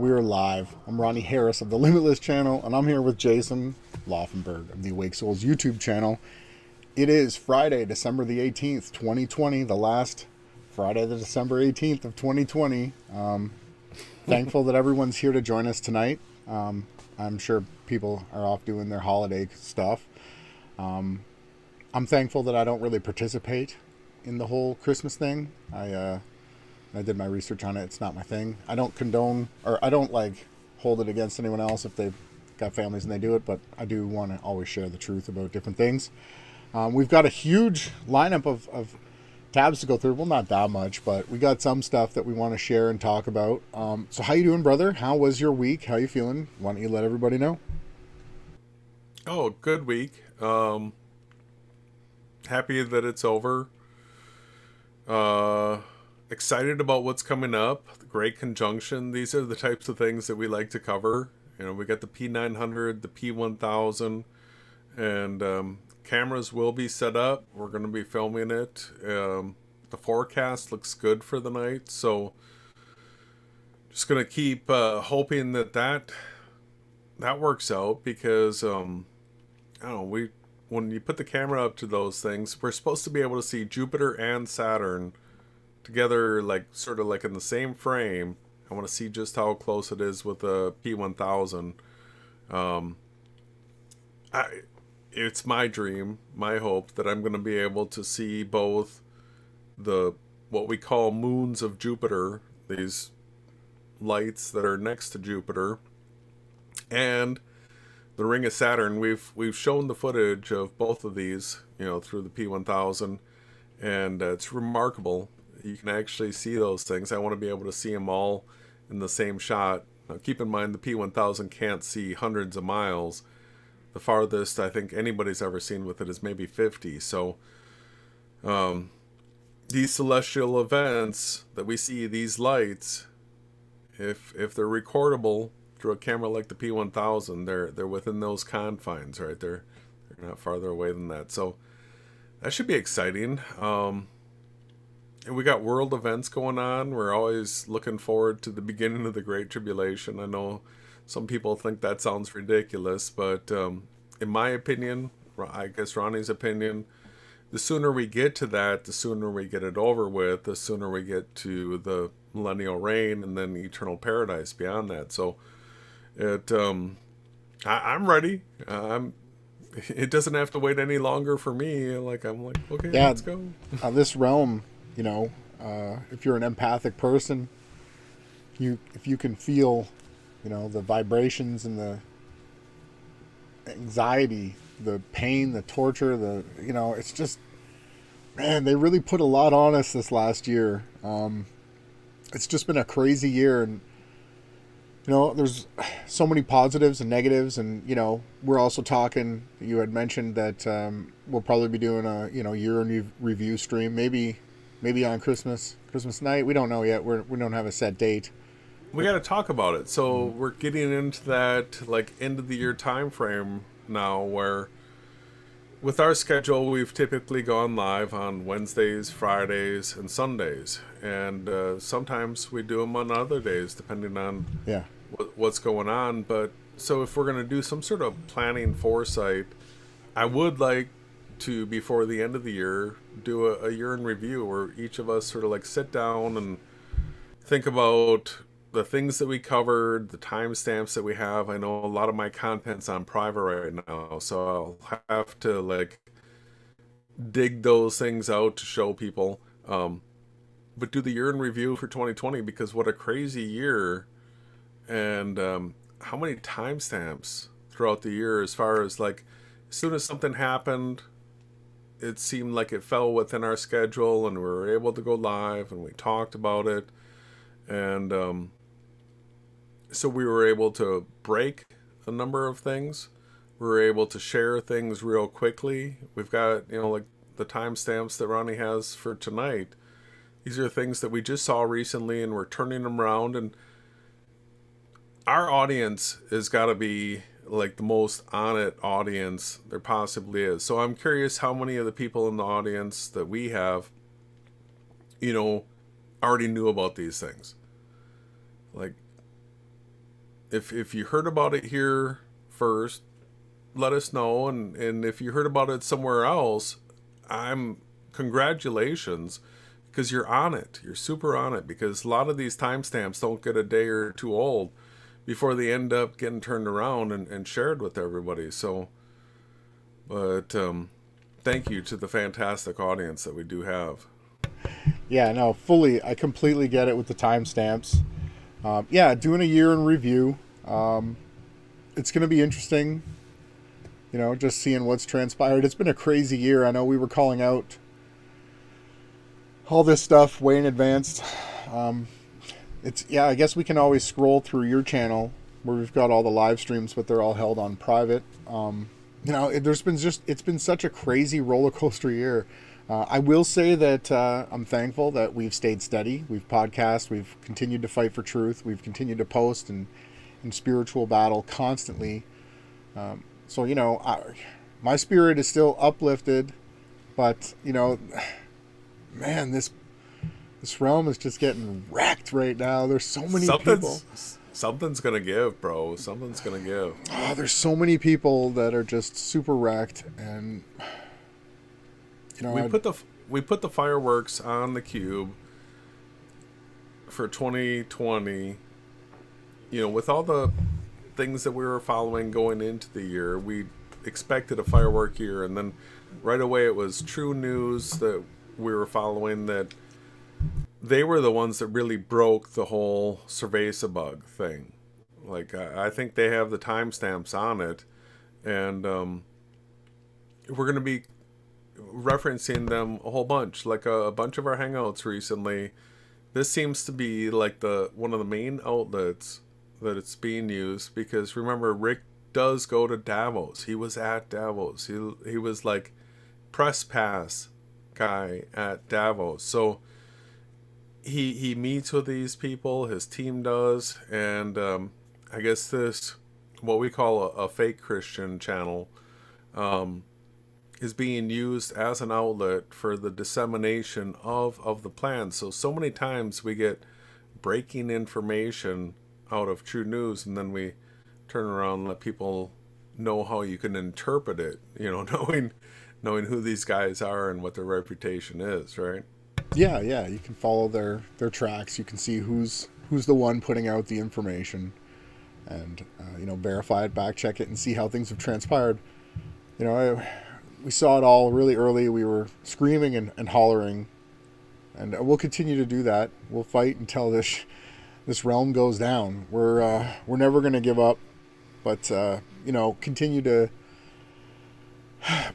we're live. I'm Ronnie Harris of the Limitless channel, and I'm here with Jason Laufenberg of the Awake Souls YouTube channel. It is Friday, December the 18th, 2020, the last Friday, the December 18th of 2020. Thankful that everyone's here to join us tonight. I'm sure people are off doing their holiday stuff. I'm thankful that I don't really participate in the whole Christmas thing. I did my research on it. It's not my thing. I don't condone, or I don't like hold it against anyone else if they've got families and they do it, but I do want to always share the truth about different things. We've got a huge lineup of tabs to go through. Well, not that much, but we got some stuff that we want to share and talk about. So how you doing, brother? How was your week? How you feeling? Why don't you let everybody know? Oh, good week. Happy that it's over. Excited about what's coming up. The Great Conjunction. These are the types of things that we like to cover. You know, we got the P900, the P1000, and cameras will be set up. We're going to be filming it. The forecast looks good for the night, so just going to keep hoping that works out, because I don't know, when you put the camera up to those things, we're supposed to be able to see Jupiter and Saturn together, like sort of like in the same frame. I want to see just how close it is with the P1000. It's my dream, my hope, that I'm going to be able to see both the what we call moons of Jupiter, these lights that are next to Jupiter, and the ring of Saturn. We've shown the footage of both of these, you know, through the P1000, and it's remarkable. You can actually see those things. I want to be able to see them all in the same shot. Now, keep in mind, the P1000 can't see hundreds of miles. The farthest I think anybody's ever seen with it is maybe 50. So these celestial events that we see, these lights, if they're recordable through a camera like the P1000, they're within those confines, right? They're not farther away than that. So that should be exciting. And we got world events going on. We're always looking forward to the beginning of the Great Tribulation. I know some people think that sounds ridiculous, but in my opinion, I guess Ronnie's opinion, the sooner we get to that, the sooner we get it over with, the sooner we get to the millennial reign and then eternal paradise beyond that. So I'm ready. It doesn't have to wait any longer for me. I'm like, okay, Yeah, let's go. this realm, you know, if you're an empathic person, if you can feel, you know, the vibrations and the anxiety, the pain, the torture, you know, it's just, man, they really put a lot on us this last year. It's just been a crazy year, and you know, there's so many positives and negatives, and you know, we're also talking. You had mentioned that we'll probably be doing a year in review stream, maybe on Christmas night. We don't know yet. We don't have a set date. We got to talk about it. So we're getting into that like end of the year time frame now, where with our schedule, we've typically gone live on Wednesdays, Fridays, and Sundays, and sometimes we do them on other days depending on Yeah. what's going on. But so if we're going to do some sort of planning foresight, I would like to, before the end of the year, do a year in review where each of us sort of like sit down and think about the things that we covered, the timestamps that we have. I know a lot of my content's on private right now, so I'll have to like dig those things out to show people. But do the year in review for 2020, because what a crazy year. And how many timestamps throughout the year, as far as like, as soon as something happened, it seemed like it fell within our schedule and we were able to go live and we talked about it. And so we were able to break a number of things. We were able to share things real quickly. We've got, you know, like the timestamps that Ronnie has for tonight. These are things that we just saw recently, and we're turning them around. And our audience has got to be like the most on it audience there possibly is. So I'm curious how many of the people in the audience that we have, you know, already knew about these things. Like, if you heard about it here first, let us know. And if you heard about it somewhere else, congratulations, because you're on it. You're super on it, because a lot of these timestamps don't get a day or two old before they end up getting turned around and shared with everybody. So, but thank you to the fantastic audience that we do have. Yeah, no, I completely get it with the timestamps. Yeah, doing a year in review. It's going to be interesting, just seeing what's transpired. It's been a crazy year. I know we were calling out all this stuff way in advance. I guess we can always scroll through your channel where we've got all the live streams, but they're all held on private. It's been such a crazy roller coaster year. I will say that I'm thankful that we've stayed steady. We've podcast. We've continued to fight for truth. We've continued to post and spiritual battle constantly. My spirit is still uplifted, but man, this realm is just getting wrecked right now. There's so many people. Something's gonna give, bro. Something's gonna give. Oh, there's so many people that are just super wrecked, and we put the fireworks on the cube for 2020. With all the things that we were following going into the year, we expected a firework year, and then right away it was True News that we were following, that they were the ones that really broke the whole Cerveza-bug thing. Like, I think they have the timestamps on it, and we're going to be referencing them a whole bunch. Like a bunch of our hangouts recently, this seems to be like one of the main outlets that it's being used, because remember, Rick does go to Davos. He was at Davos. He was like press pass guy at Davos. So he meets with these people, his team does, and I guess this, what we call a fake Christian channel, is being used as an outlet for the dissemination of the plan. So many times we get breaking information out of True News, and then we turn around and let people know how you can interpret it, knowing who these guys are and what their reputation is, right? Yeah, you can follow their tracks. You can see who's the one putting out the information, and verify it, back check it, and see how things have transpired. We saw it all really early. We were screaming and hollering, and we'll continue to do that. We'll fight until this realm goes down. We're never going to give up, but continue to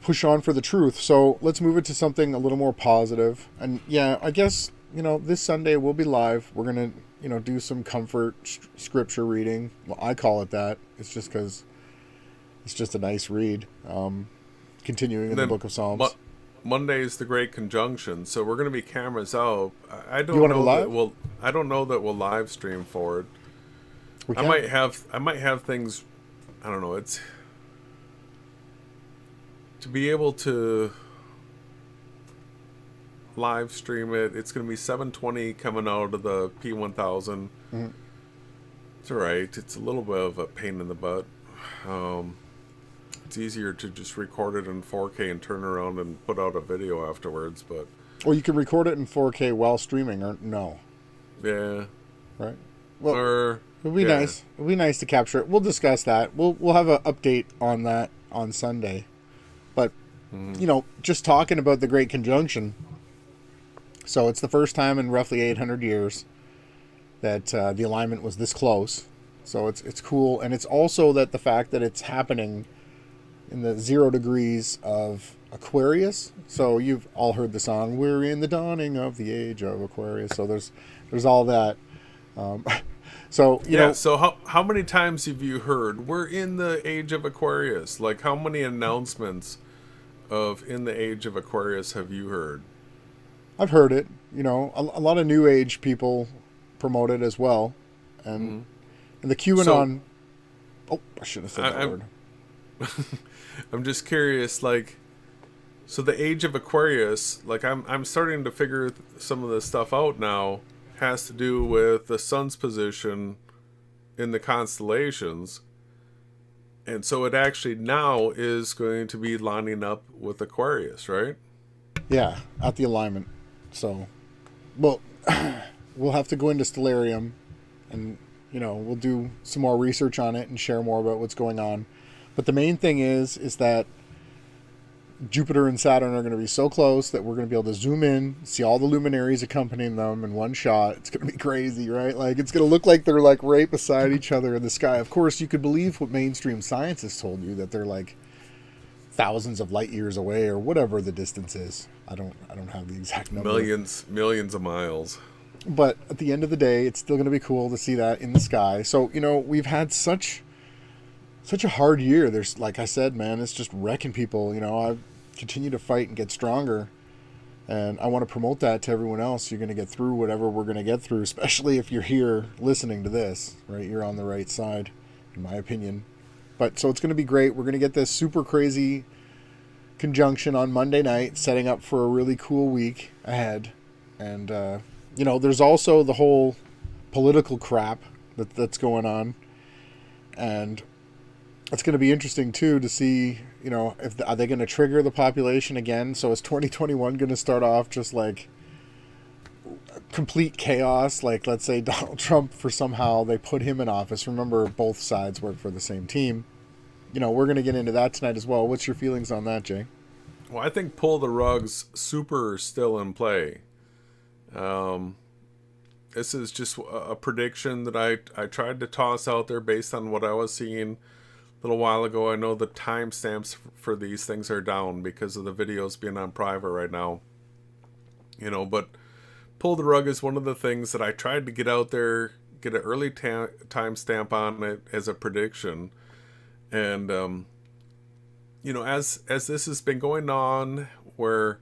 push on for the truth. So let's move it to something a little more positive. And yeah, I guess this Sunday we'll be live. We're gonna do some comfort scripture reading. Well, I call it that. It's just because it's just a nice read. Continuing in the Book of Psalms. Monday is the Great Conjunction, so we're going to be cameras out. I don't You wanna know go live? that we'll. I don't know that we'll live stream for it. I might have things. I don't know. It's to be able to live stream it. It's going to be 720 coming out of the P1000. Mm-hmm. It's all right. It's a little bit of a pain in the butt. It's easier to just record it in 4K and turn around and put out a video afterwards, but... Or you can record it in 4K while streaming, or no? Yeah. Right? Well, or... It'd be nice. It'd be nice to capture it. We'll discuss that. We'll have an update on that on Sunday. But, just talking about the Great Conjunction. So it's the first time in roughly 800 years that the alignment was this close. So it's cool. And it's also that the fact that it's happening in the 0 degrees of Aquarius. So you've all heard the song, "We're in the dawning of the age of Aquarius." So there's all that. So So how many times have you heard "We're in the age of Aquarius"? Like, how many announcements of "in the age of Aquarius" have you heard? I've heard it. A lot of New Age people promote it as well, and the QAnon. I should have said that word. I'm just curious, like, so the age of Aquarius, like, I'm starting to figure some of this stuff out now, has to do with the sun's position in the constellations. And so it actually now is going to be lining up with Aquarius, right? Yeah, at the alignment. So, well, we'll have to go into Stellarium and, we'll do some more research on it and share more about what's going on. But the main thing is that Jupiter and Saturn are going to be so close that we're going to be able to zoom in, see all the luminaries accompanying them in one shot. It's going to be crazy, right? Like, it's going to look like they're like right beside each other in the sky. Of course, you could believe what mainstream science has told you, that they're like thousands of light years away or whatever the distance is. I don't have the exact number. Millions of miles. But at the end of the day, it's still going to be cool to see that in the sky. So, we've had such a hard year. There's, like I said, man, it's just wrecking people. I continue to fight and get stronger, and I want to promote that to everyone else. You're going to get through whatever we're going to get through, especially if you're here listening to this, right? You're on the right side, in my opinion. But so it's going to be great. We're going to get this super crazy conjunction on Monday night, setting up for a really cool week ahead. And there's also the whole political crap that's going on, and it's going to be interesting too to see, are they going to trigger the population again? So is 2021 going to start off just like complete chaos? Like, let's say Donald Trump, for somehow they put him in office. Remember, both sides work for the same team. We're going to get into that tonight as well. What's your feelings on that, Jay? Well, I think pull the rug's super still in play. This is just a prediction that I tried to toss out there based on what I was seeing a little while ago. I know the timestamps for these things are down because of the videos being on private right now. But pull the rug is one of the things that I tried to get out there, get an early timestamp on it as a prediction. And, as this has been going on, where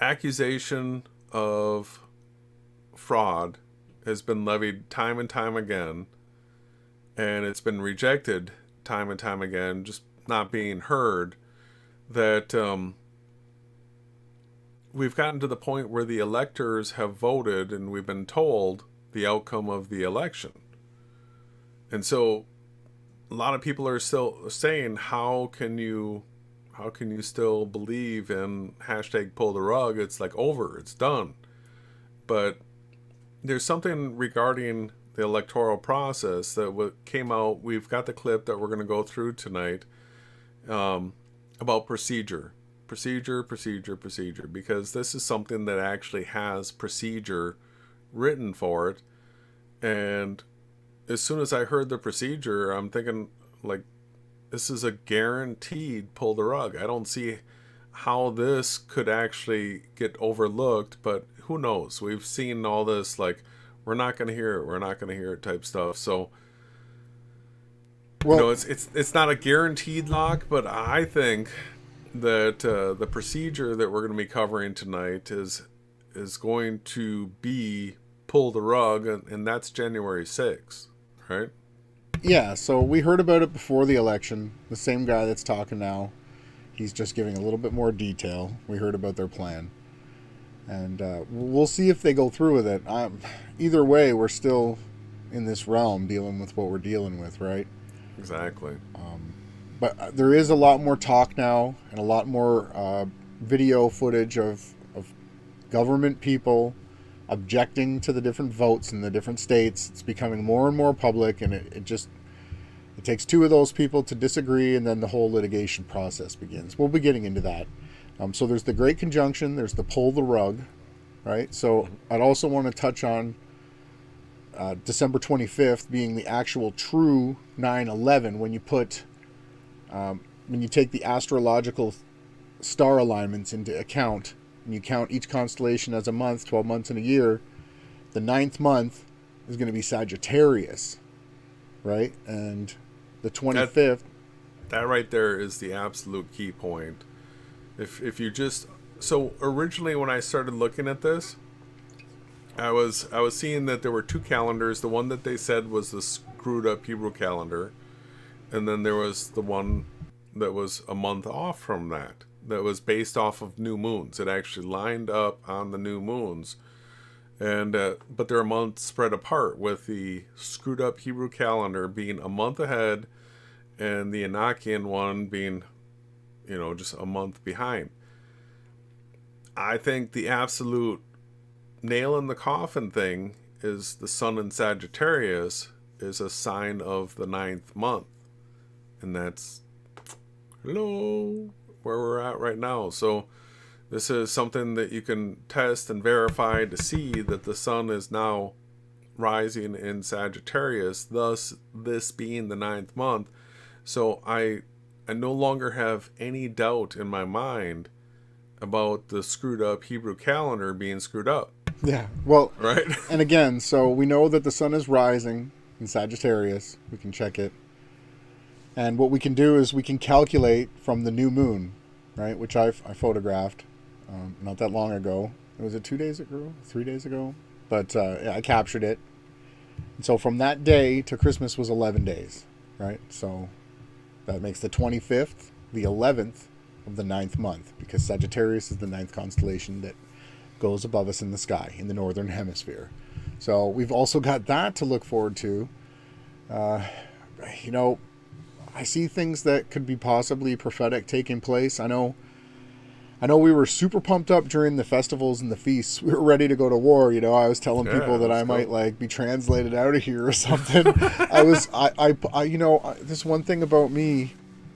accusation of fraud has been levied time and time again, and it's been rejected time and time again, just not being heard, that we've gotten to the point where the electors have voted and we've been told the outcome of the election. And so a lot of people are still saying, how can you still believe in hashtag pull the rug? It's like over, it's done. But there's something regarding the electoral process that came out. We've got the clip that we're going to go through tonight, about procedure, because this is something that actually has procedure written for it. And as soon as I heard the procedure, I'm thinking, like, this is a guaranteed pull the rug. I don't see how this could actually get overlooked, but who knows? We've seen all this, like, we're not going to hear it type stuff. So, well, it's not a guaranteed lock, but I think that the procedure that we're going to be covering tonight is going to be pull the rug, and that's January 6th, right? Yeah, so we heard about it before the election. The same guy that's talking now, he's just giving a little bit more detail. We heard about their plan. And we'll see if they go through with it. Either way, we're still in this realm dealing with what we're dealing with, right? Exactly. But there is a lot more talk now and a lot more video footage of government people objecting to the different votes in the different states. It's becoming more and more public, and it takes two of those people to disagree, and then the whole litigation process begins. We'll be getting into that. So there's the Great Conjunction, there's the pull the rug, right? So I'd also want to touch on December 25th being the actual true 9/11, when you take the astrological star alignments into account, and you count each constellation as a month, 12 months in a year. The 9th month is going to be Sagittarius, right? And the 25th. That right there is the absolute key point. If you just, so originally when I started looking at this, I was seeing that there were two calendars. The one that they said was the screwed up Hebrew calendar, and then there was the one that was a month off from that was based off of new moons. It actually lined up on the new moons. and but they're a month spread apart, with the screwed up Hebrew calendar being a month ahead and the Enochian one being, just a month behind. I think the absolute nail in the coffin thing is the sun in Sagittarius is a sign of the ninth month, and that's hello where we're at right now. So this is something that you can test and verify to see that the sun is now rising in Sagittarius, thus this being the ninth month. So I no longer have any doubt in my mind about the screwed up Hebrew calendar being screwed up. Yeah. Well, right. And again, so we know that the sun is rising in Sagittarius. We can check it. And what we can do is we can calculate from the new moon, right, which I photographed not that long ago. Was it 2 days ago? 3 days ago? But I captured it. And so from that day to Christmas was 11 days, right? So that makes the 25th the 11th of the ninth month, because Sagittarius is the ninth constellation that goes above us in the sky in the northern hemisphere. So we've also got that to look forward to. I see things that could be possibly prophetic taking place. I know we were super pumped up during the festivals and the feasts. We were ready to go to war. I was telling people that I might be translated out of here or something. This one thing about me,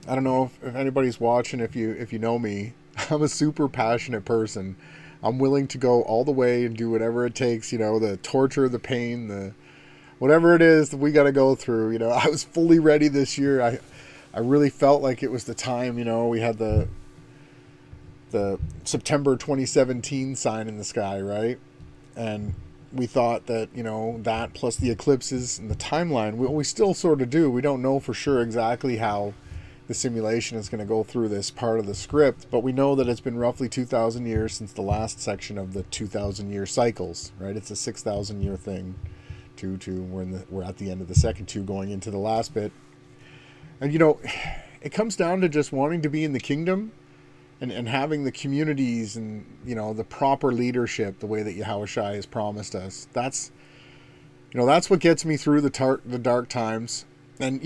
I don't know if anybody's watching, if you know me, I'm a super passionate person. I'm willing to go all the way and do whatever it takes, the torture, the pain, the whatever it is that we got to go through. I was fully ready this year. I really felt like it was the time. We had the September 2017 sign in the sky, right? And we thought that, that plus the eclipses and the timeline, we still sort of do. We don't know for sure exactly how the simulation is going to go through this part of the script, but we know that it's been roughly 2,000 years since the last section of the 2,000-year cycles, right? It's a 6,000-year thing. We're at the end of the second two, going into the last bit. And, it comes down to just wanting to be in the kingdom and having the communities and, the proper leadership, the way that Yahushua has promised us. That's what gets me through the dark times. And,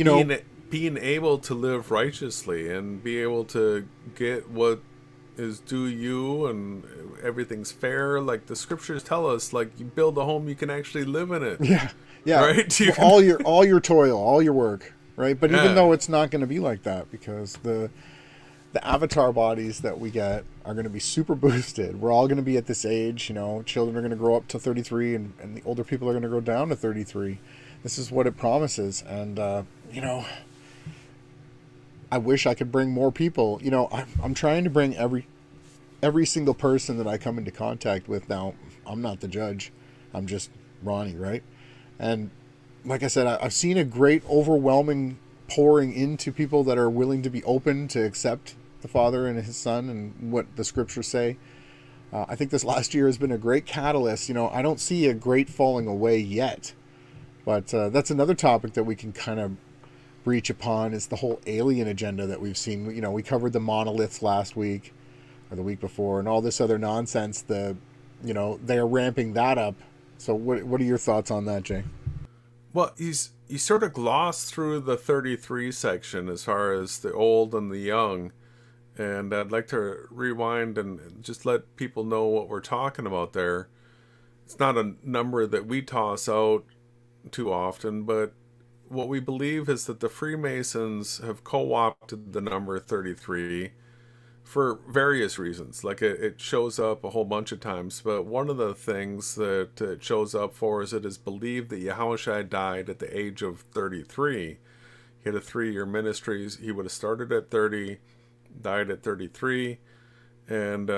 being able to live righteously and be able to get what is due you, and everything's fair. Like the scriptures tell us, like you build a home, you can actually live in it. Yeah. Right. All your toil, all your work, right? But even though it's not going to be like that, because the avatar bodies that we get are going to be super boosted. We're all going to be at this age. Children are going to grow up to 33, and the older people are going to go down to 33. This is what it promises, and I wish I could bring more people. I'm trying to bring every single person that I come into contact with. Now, I'm not the judge. I'm just Ronnie, right? And like I said, I've seen a great overwhelming pouring into people that are willing to be open to accept the Father and His Son and what the scriptures say. I think this last year has been a great catalyst. I don't see a great falling away yet. But that's another topic that we can kind of breach upon, is the whole alien agenda that we've seen. We covered the monoliths last week or the week before, and all this other nonsense. They're ramping that up. So what are your thoughts on that, Jay? Well, you sort of glossed through the 33 section as far as the old and the young, and I'd like to rewind and just let people know what we're talking about there. It's not a number that we toss out too often, but what we believe is that the Freemasons have co-opted the number 33 for various reasons. Like it shows up a whole bunch of times, but one of the things that it shows up for is it is believed that Yahushua died at the age of 33. He had a 3-year ministry. He would have started at 30, died at 33, and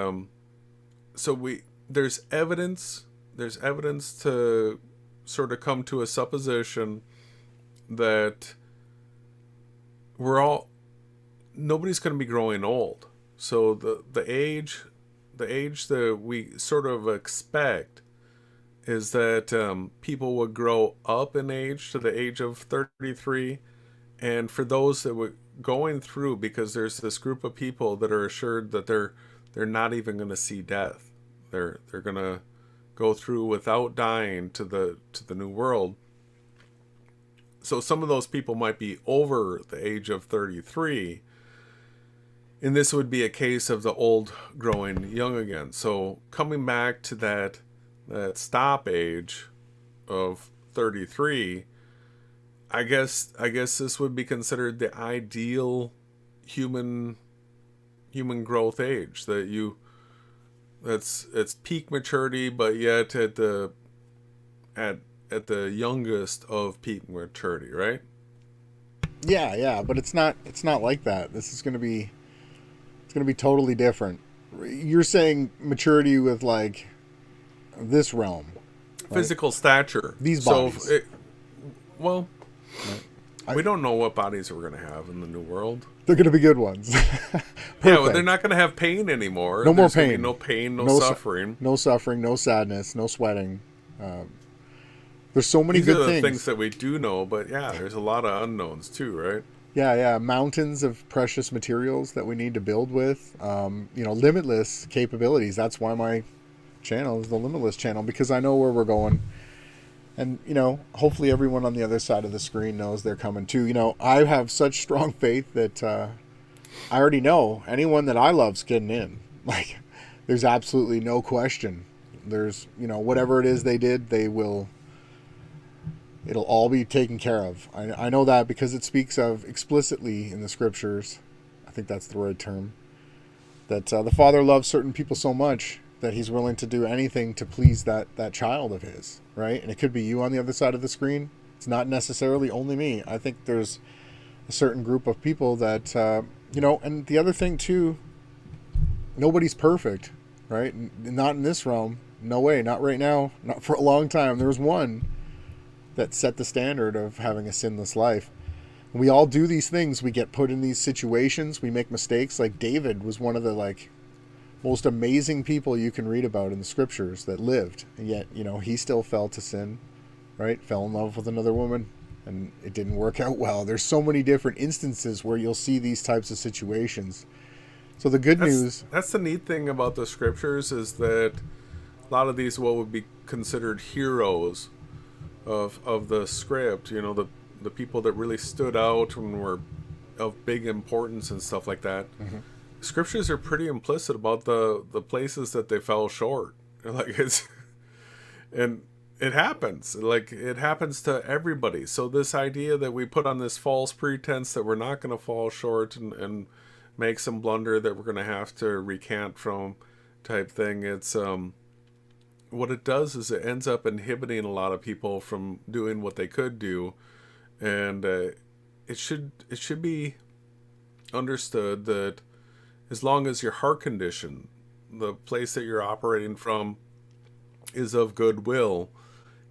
so there's evidence to sort of come to a supposition that nobody's going to be growing old. So the age that we sort of expect is that people would grow up in age to the age of 33, and for those that were going through, because there's this group of people that are assured that they're not even going to see death. They're going to go through without dying to the new world. So some of those people might be over the age of 33, and this would be a case of the old growing young again. So coming back to that stop age of 33, I guess this would be considered the ideal human growth age, that it's peak maturity, but yet at the youngest of peak maturity, right? Yeah, but it's not like that. This is going to be totally different. You're saying maturity with like this realm, right? Physical stature. These bodies. Well, right. We don't know what bodies we're going to have in the new world. They're going to be good ones. Yeah, well, they're not going to have pain anymore. No more There's gonna pain. be no pain, no suffering. No suffering, no sadness, no sweating. There's so many These good are the things. things that we do know, but yeah, there's a lot of unknowns too, right? Yeah. Mountains of precious materials that we need to build with. Limitless capabilities. That's why my channel is the Limitless channel, because I know where we're going. And, hopefully everyone on the other side of the screen knows they're coming too. I have such strong faith that I already know anyone that I love's getting in. Like, there's absolutely no question. There's, whatever it is they did, it'll all be taken care of. I know that because it speaks of explicitly in the scriptures, I think that's the right term, that the Father loves certain people so much that he's willing to do anything to please that child of his, right? And it could be you on the other side of the screen. It's not necessarily only me. I think there's a certain group of people that, and the other thing too, nobody's perfect, right? Not in this realm. No way. Not right now. Not for a long time. There was one that set the standard of having a sinless life. We all do these things. We get put in these situations. We make mistakes. Like David was one of the most amazing people you can read about in the scriptures that lived. And yet, he still fell to sin, right? Fell in love with another woman, and it didn't work out well. There's so many different instances where you'll see these types of situations. So the good news... That's the neat thing about the scriptures, is that a lot of these what would be considered heroes of the script, the people that really stood out and were of big importance and stuff like that. Mm-hmm. Scriptures are pretty implicit about the places that they fell short. Like and it happens. Like, it happens to everybody. So this idea that we put on this false pretense that we're not going to fall short and make some blunder that we're going to have to recant from type thing, it's what it does is it ends up inhibiting a lot of people from doing what they could do. And it should be understood that as long as your heart condition, the place that you're operating from, is of goodwill,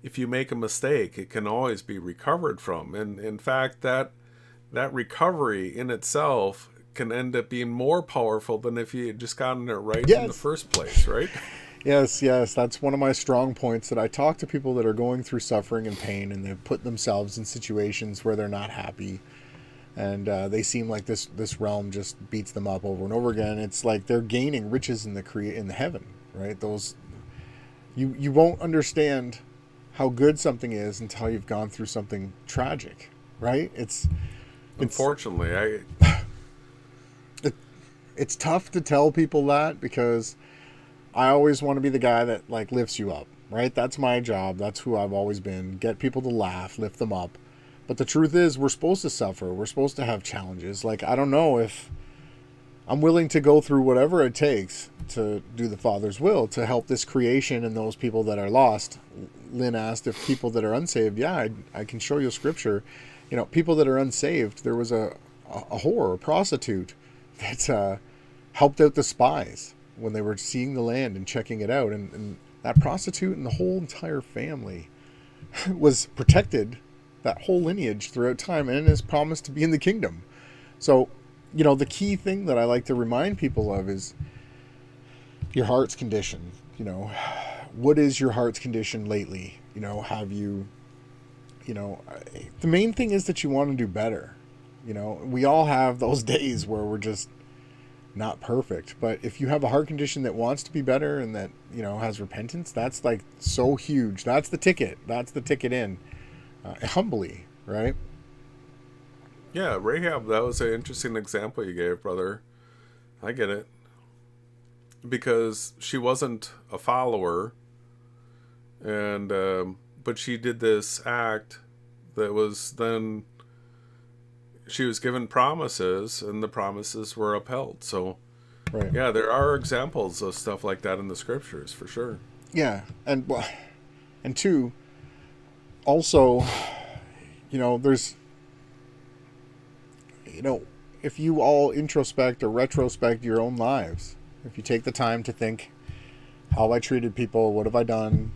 if you make a mistake, it can always be recovered from. And in fact, that recovery in itself can end up being more powerful than if you had just gotten it right in the first place, right? Yes. That's one of my strong points, that I talk to people that are going through suffering and pain, and they've put themselves in situations where they're not happy. And they seem like this realm just beats them up over and over again. It's like they're gaining riches in the heaven, right? Those you won't understand how good something is until you've gone through something tragic, right? Unfortunately, it's tough to tell people that, because I always want to be the guy that lifts you up, right? That's my job. That's who I've always been. Get people to laugh, lift them up. But the truth is, we're supposed to suffer. We're supposed to have challenges. I don't know if I'm willing to go through whatever it takes to do the Father's will, to help this creation and those people that are lost. Lynn asked if people that are unsaved. Yeah, I can show you scripture. People that are unsaved. There was a whore, a prostitute, that helped out the spies when they were seeing the land and checking it out. And that prostitute and the whole entire family was protected, that whole lineage throughout time, and is promised to be in the kingdom. So, the key thing that I like to remind people of is your heart's condition. What is your heart's condition lately? Have you, the main thing is that you want to do better. We all have those days where we're just not perfect. But if you have a heart condition that wants to be better and that, has repentance, that's like so huge. That's the ticket. That's the ticket in. Humbly, right? Yeah, Rahab, that was an interesting example you gave, brother. I get it. Because she wasn't a follower, and but she did this act that was then she was given promises, and the promises were upheld. So, Right. yeah, there are examples of stuff like that in the scriptures for sure. Yeah, and two, also, there's, if you all introspect or retrospect your own lives, if you take the time to think, how have I treated people, what have I done,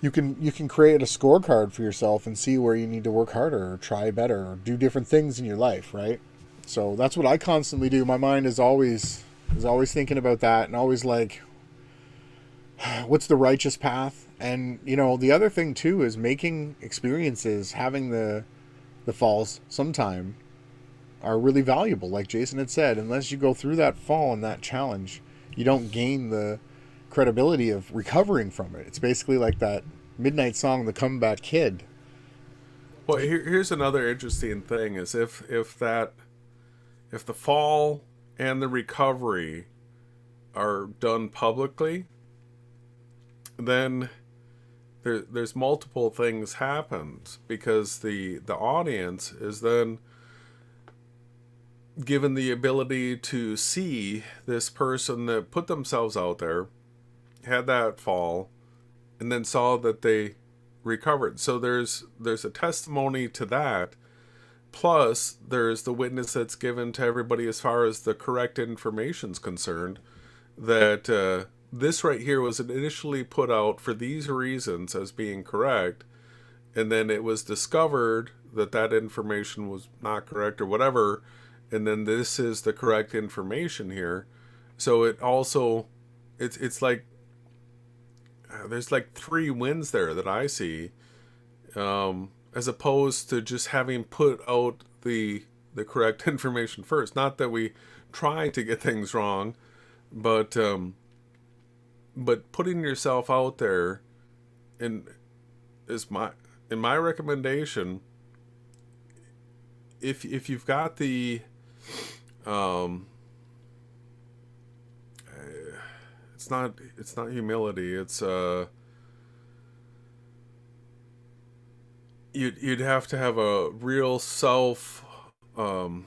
you can create a scorecard for yourself and see where you need to work harder or try better or do different things in your life, right? So that's what I constantly do. My mind is always thinking about that, and always like, what's the righteous path? And the other thing too is making experiences, having the falls sometime, are really valuable. Like Jason had said, unless you go through that fall and that challenge, you don't gain the credibility of recovering from it. It's basically like that Midnight song, The Comeback Kid. Well, here's another interesting thing: is if the fall and the recovery are done publicly, then there's multiple things happens, because the audience is then given the ability to see this person that put themselves out there, had that fall, and then saw that they recovered. So there's a testimony to that. Plus, there's the witness that's given to everybody as far as the correct information's concerned, that this right here was initially put out for these reasons as being correct, and then it was discovered that that information was not correct or whatever, and then this is the correct information here. So it also, it's like, there's like 3 wins there that I see, as opposed to just having put out the correct information first. Not that we try to get things wrong, but putting yourself out there in my recommendation. If you've got the it's not humility, it's you'd have to have a real self, I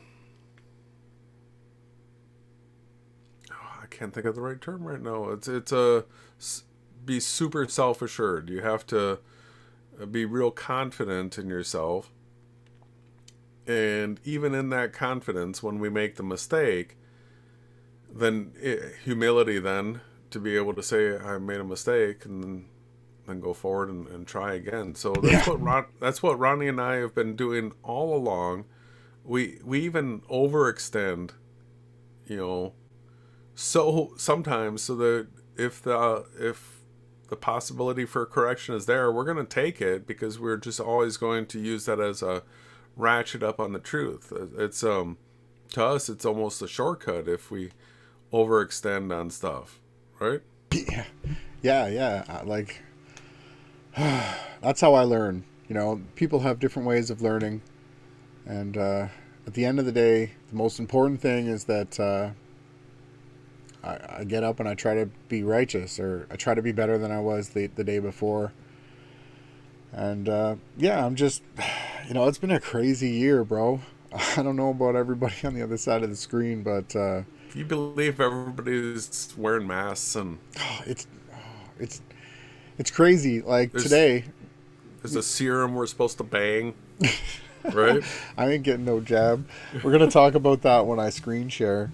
can't think of the right term right now. Be super self-assured. You have to be real confident in yourself, and even in that confidence, when we make the mistake, then humility, then to be able to say I made a mistake, and then go forward and try again. So that's what Ronnie and I have been doing all along. We even overextend, so sometimes, so that if the possibility for correction is there, we're going to take it, because we're just always going to use that as a ratchet up on the truth. It's to us, it's almost a shortcut if we overextend on stuff, right? Yeah. Like, that's how I learn. People have different ways of learning, and at the end of the day, the most important thing is that I get up and I try to be righteous, or I try to be better than I was the day before. And I'm just, it's been a crazy year, bro. I don't know about everybody on the other side of the screen, but Can you believe everybody's wearing masks? And it's crazy. Like today, there's a serum we're supposed to bang, right? I ain't getting no jab. We're gonna talk about that when I screen share.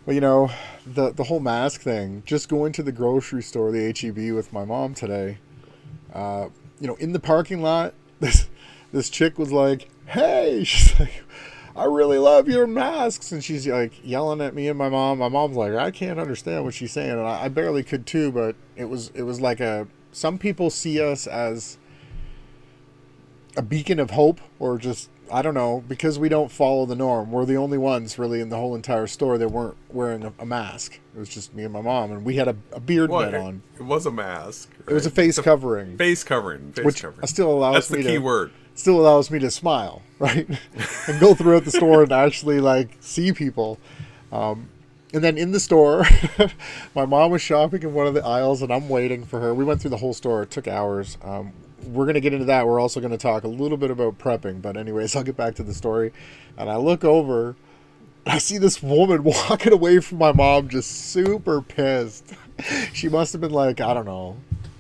But the whole mask thing. Just going to the grocery store, the HEB, with my mom today. In the parking lot, this chick was like, "Hey," she's like, "I really love your masks," and she's like yelling at me and my mom. My mom's like, "I can't understand what she's saying," and I barely could too. But it was like some people see us as a beacon of hope, or just, I don't know, because we don't follow the norm. We're the only ones really in the whole entire store that weren't wearing a mask. It was just me and my mom, and we had a beard Well, net on. it was a mask. Right? It was a face covering. Face covering. Face which covering. still allows That's me the key to word. still allows me to smile, right? And go throughout the store and actually like see people. And then in the store, my mom was shopping in one of the aisles, and I'm waiting for her. We went through the whole store. It took hours. We're going to get into that. We're also going to talk a little bit about prepping. But anyways, I'll get back to the story. And I look over, and I see this woman walking away from my mom, just super pissed. She must have been like, I don't know,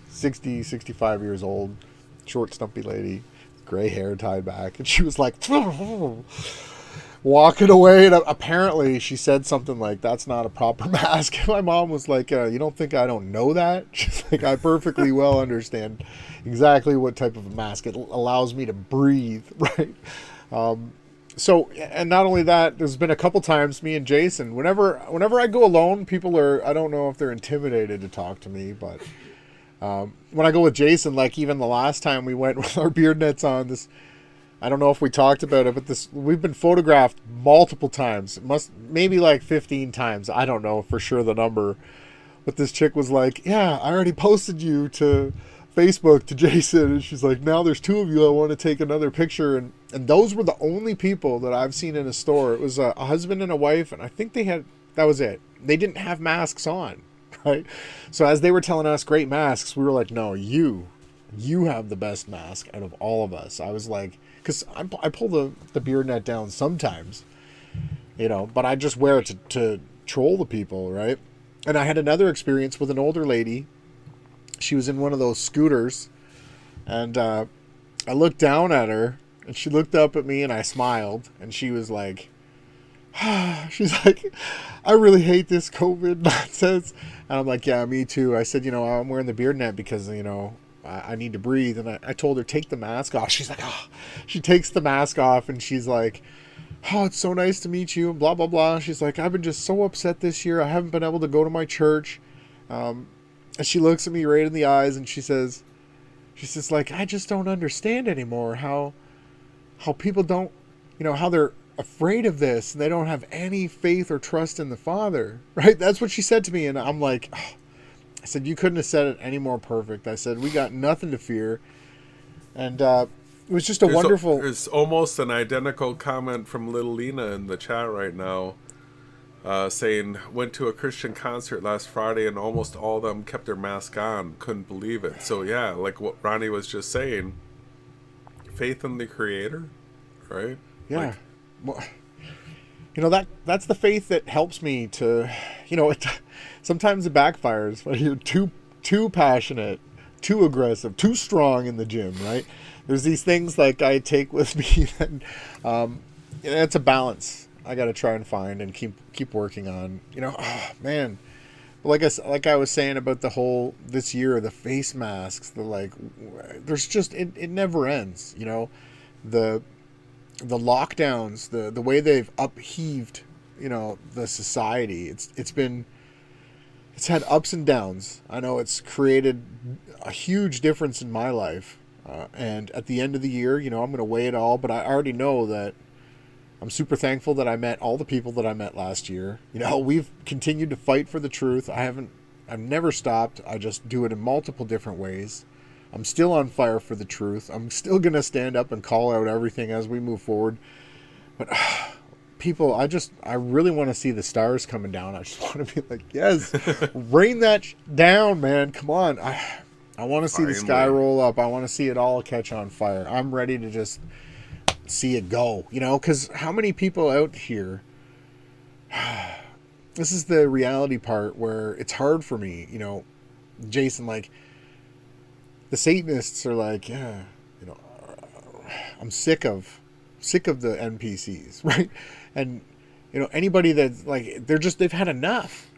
60, 65 years old, short, stumpy lady, gray hair tied back. And she was like, walking away, and apparently she said something like, "That's not a proper mask." My mom was like, "You don't think I don't know that?" She's like, "I perfectly well understand exactly what type of a mask. It allows me to breathe." Right. So, and not only that, there's been a couple times me and Jason, whenever I go alone, people are, I don't know if they're intimidated to talk to me, but when I go with Jason, like even the last time we went with our beard nets on, this, I don't know if we talked about it, but this, we've been photographed multiple times. Maybe like 15 times. I don't know for sure the number. But this chick was like, "Yeah, I already posted you to Facebook to Jason." And she's like, "Now there's two of you. I want to take another picture." And those were the only people that I've seen in a store. It was a husband and a wife, and I think that was it. They didn't have masks on, right? So as they were telling us great masks, we were like, "No, you have the best mask out of all of us." I was like, because I pull the beard net down sometimes, but I just wear it to troll the people, right? And I had another experience with an older lady. She was in one of those scooters, and I looked down at her, and she looked up at me, and I smiled, and she was like, she's like, "I really hate this COVID nonsense." And I'm like, "Yeah, me too." I said, "I'm wearing the beard net because, I need to breathe." And I told her, "Take the mask off." She's like, "Oh." She takes the mask off, and she's like, "Oh, it's so nice to meet you," and blah, blah, blah. She's like, "I've been just so upset this year. I haven't been able to go to my church." And she looks at me right in the eyes, and she says, like, "I just don't understand anymore how people don't, how they're afraid of this, and they don't have any faith or trust in the Father." Right? That's what she said to me. And I'm like, oh. I said, "You couldn't have said it any more perfect." I said, "We got nothing to fear." And it was just wonderful. There's almost an identical comment from Little Lena in the chat right now, saying, "Went to a Christian concert last Friday and almost all of them kept their mask on. Couldn't believe it." So yeah, like what Ronnie was just saying, faith in the Creator, right? Yeah. Well, that's the faith that helps me to, sometimes it backfires when you're too passionate, too aggressive, too strong in the gym, right? There's these things like I take with me, and it's a balance I got to try and find and keep working on. Oh man, like I was saying about this year, the face masks, there's just it never ends. The lockdowns, the way they've upheaved, the society. It's had ups and downs. I know it's created a huge difference in my life. And at the end of the year, I'm going to weigh it all. But I already know that I'm super thankful that I met all the people that I met last year. We've continued to fight for the truth. I've never stopped. I just do it in multiple different ways. I'm still on fire for the truth. I'm still going to stand up and call out everything as we move forward. But people, I really want to see the stars coming down. I just want to be like, yes, rain that down, man. Come on. I want to see the sky roll up. I want to see it all catch on fire. I'm ready to just see it go, because how many people out here, this is the reality part where it's hard for me, Jason, like, the Satanists are like, yeah, I'm sick of the NPCs, right? And anybody that's like, they've had enough.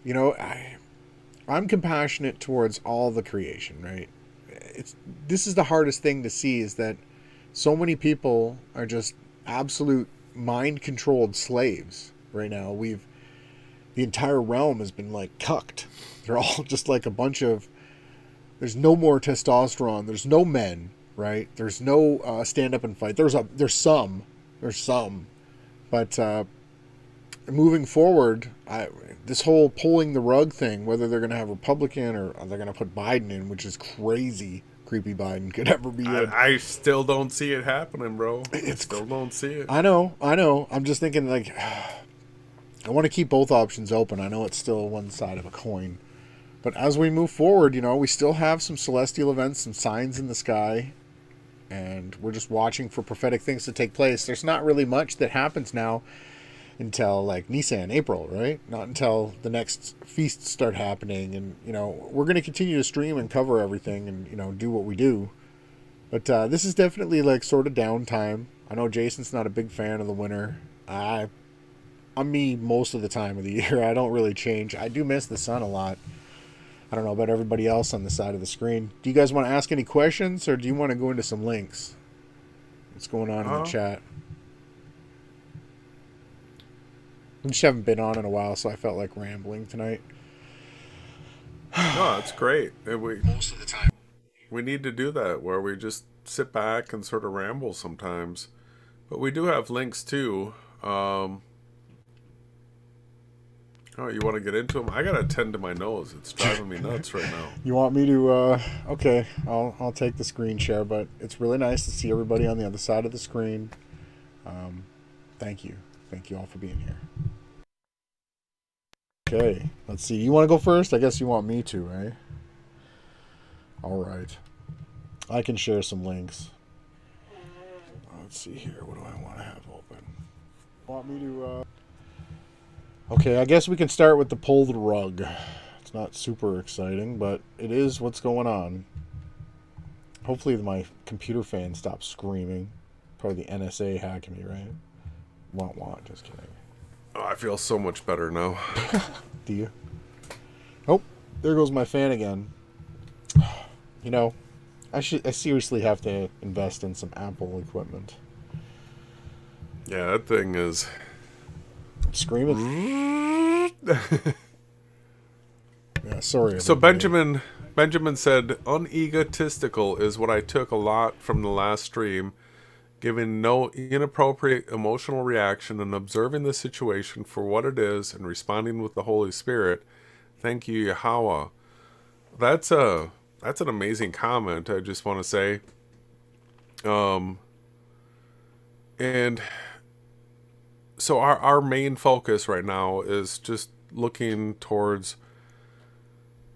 I'm compassionate towards all the creation, right? This is the hardest thing to see, is that so many people are just absolute mind-controlled slaves right now. The entire realm has been like cucked. They're all just like a bunch of. There's no more testosterone. There's no men. right? There's no stand up and fight. There's some, but moving forward, this whole pulling the rug thing, whether they're going to have Republican or they're going to put Biden in, which is crazy. Creepy Biden could ever be in. I still don't see it happening, bro. I It's still don't see it. I know. I'm just thinking like I want to keep both options open. I know it's still one side of a coin. But as we move forward, we still have some celestial events, some signs in the sky, and we're just watching for prophetic things to take place. There's not really much that happens now until like Nisan, April, right? Not until the next feasts start happening. And, we're going to continue to stream and cover everything and, do what we do. But this is definitely like sort of downtime. I know Jason's not a big fan of the winter. I'm me most of the time of the year. I don't really change. I do miss the sun a lot. I don't know about everybody else on the side of the screen. Do you guys want to ask any questions, or do you want to go into some links? What's going on in the chat? I just haven't been on in a while, so I felt like rambling tonight. No, it's great. Most of the time. We need to do that, where we just sit back and sort of ramble sometimes. But we do have links too. Oh, you want to get into them? I gotta tend to my nose. It's driving me nuts right now. You want me to? Okay, I'll take the screen share, but it's really nice to see everybody on the other side of the screen. Thank you all for being here. Okay, let's see. You want to go first? I guess you want me to, right? All right, I can share some links. Let's see here. What do I want to have open? Want me to? Okay, I guess we can start with the pull the rug. It's not super exciting, but it is what's going on. Hopefully my computer fan stops screaming. Probably the NSA hacking me, right? Want, just kidding. Oh, I feel so much better now. Do you? Oh, there goes my fan again. I seriously have to invest in some Apple equipment. Yeah, that thing is screaming. Yeah, sorry. So Benjamin said, unegotistical is what I took a lot from the last stream, giving no inappropriate emotional reaction and observing the situation for what it is and responding with the Holy Spirit. Thank you, Yahweh. That's an amazing comment, I just want to say. And so our main focus right now is just looking towards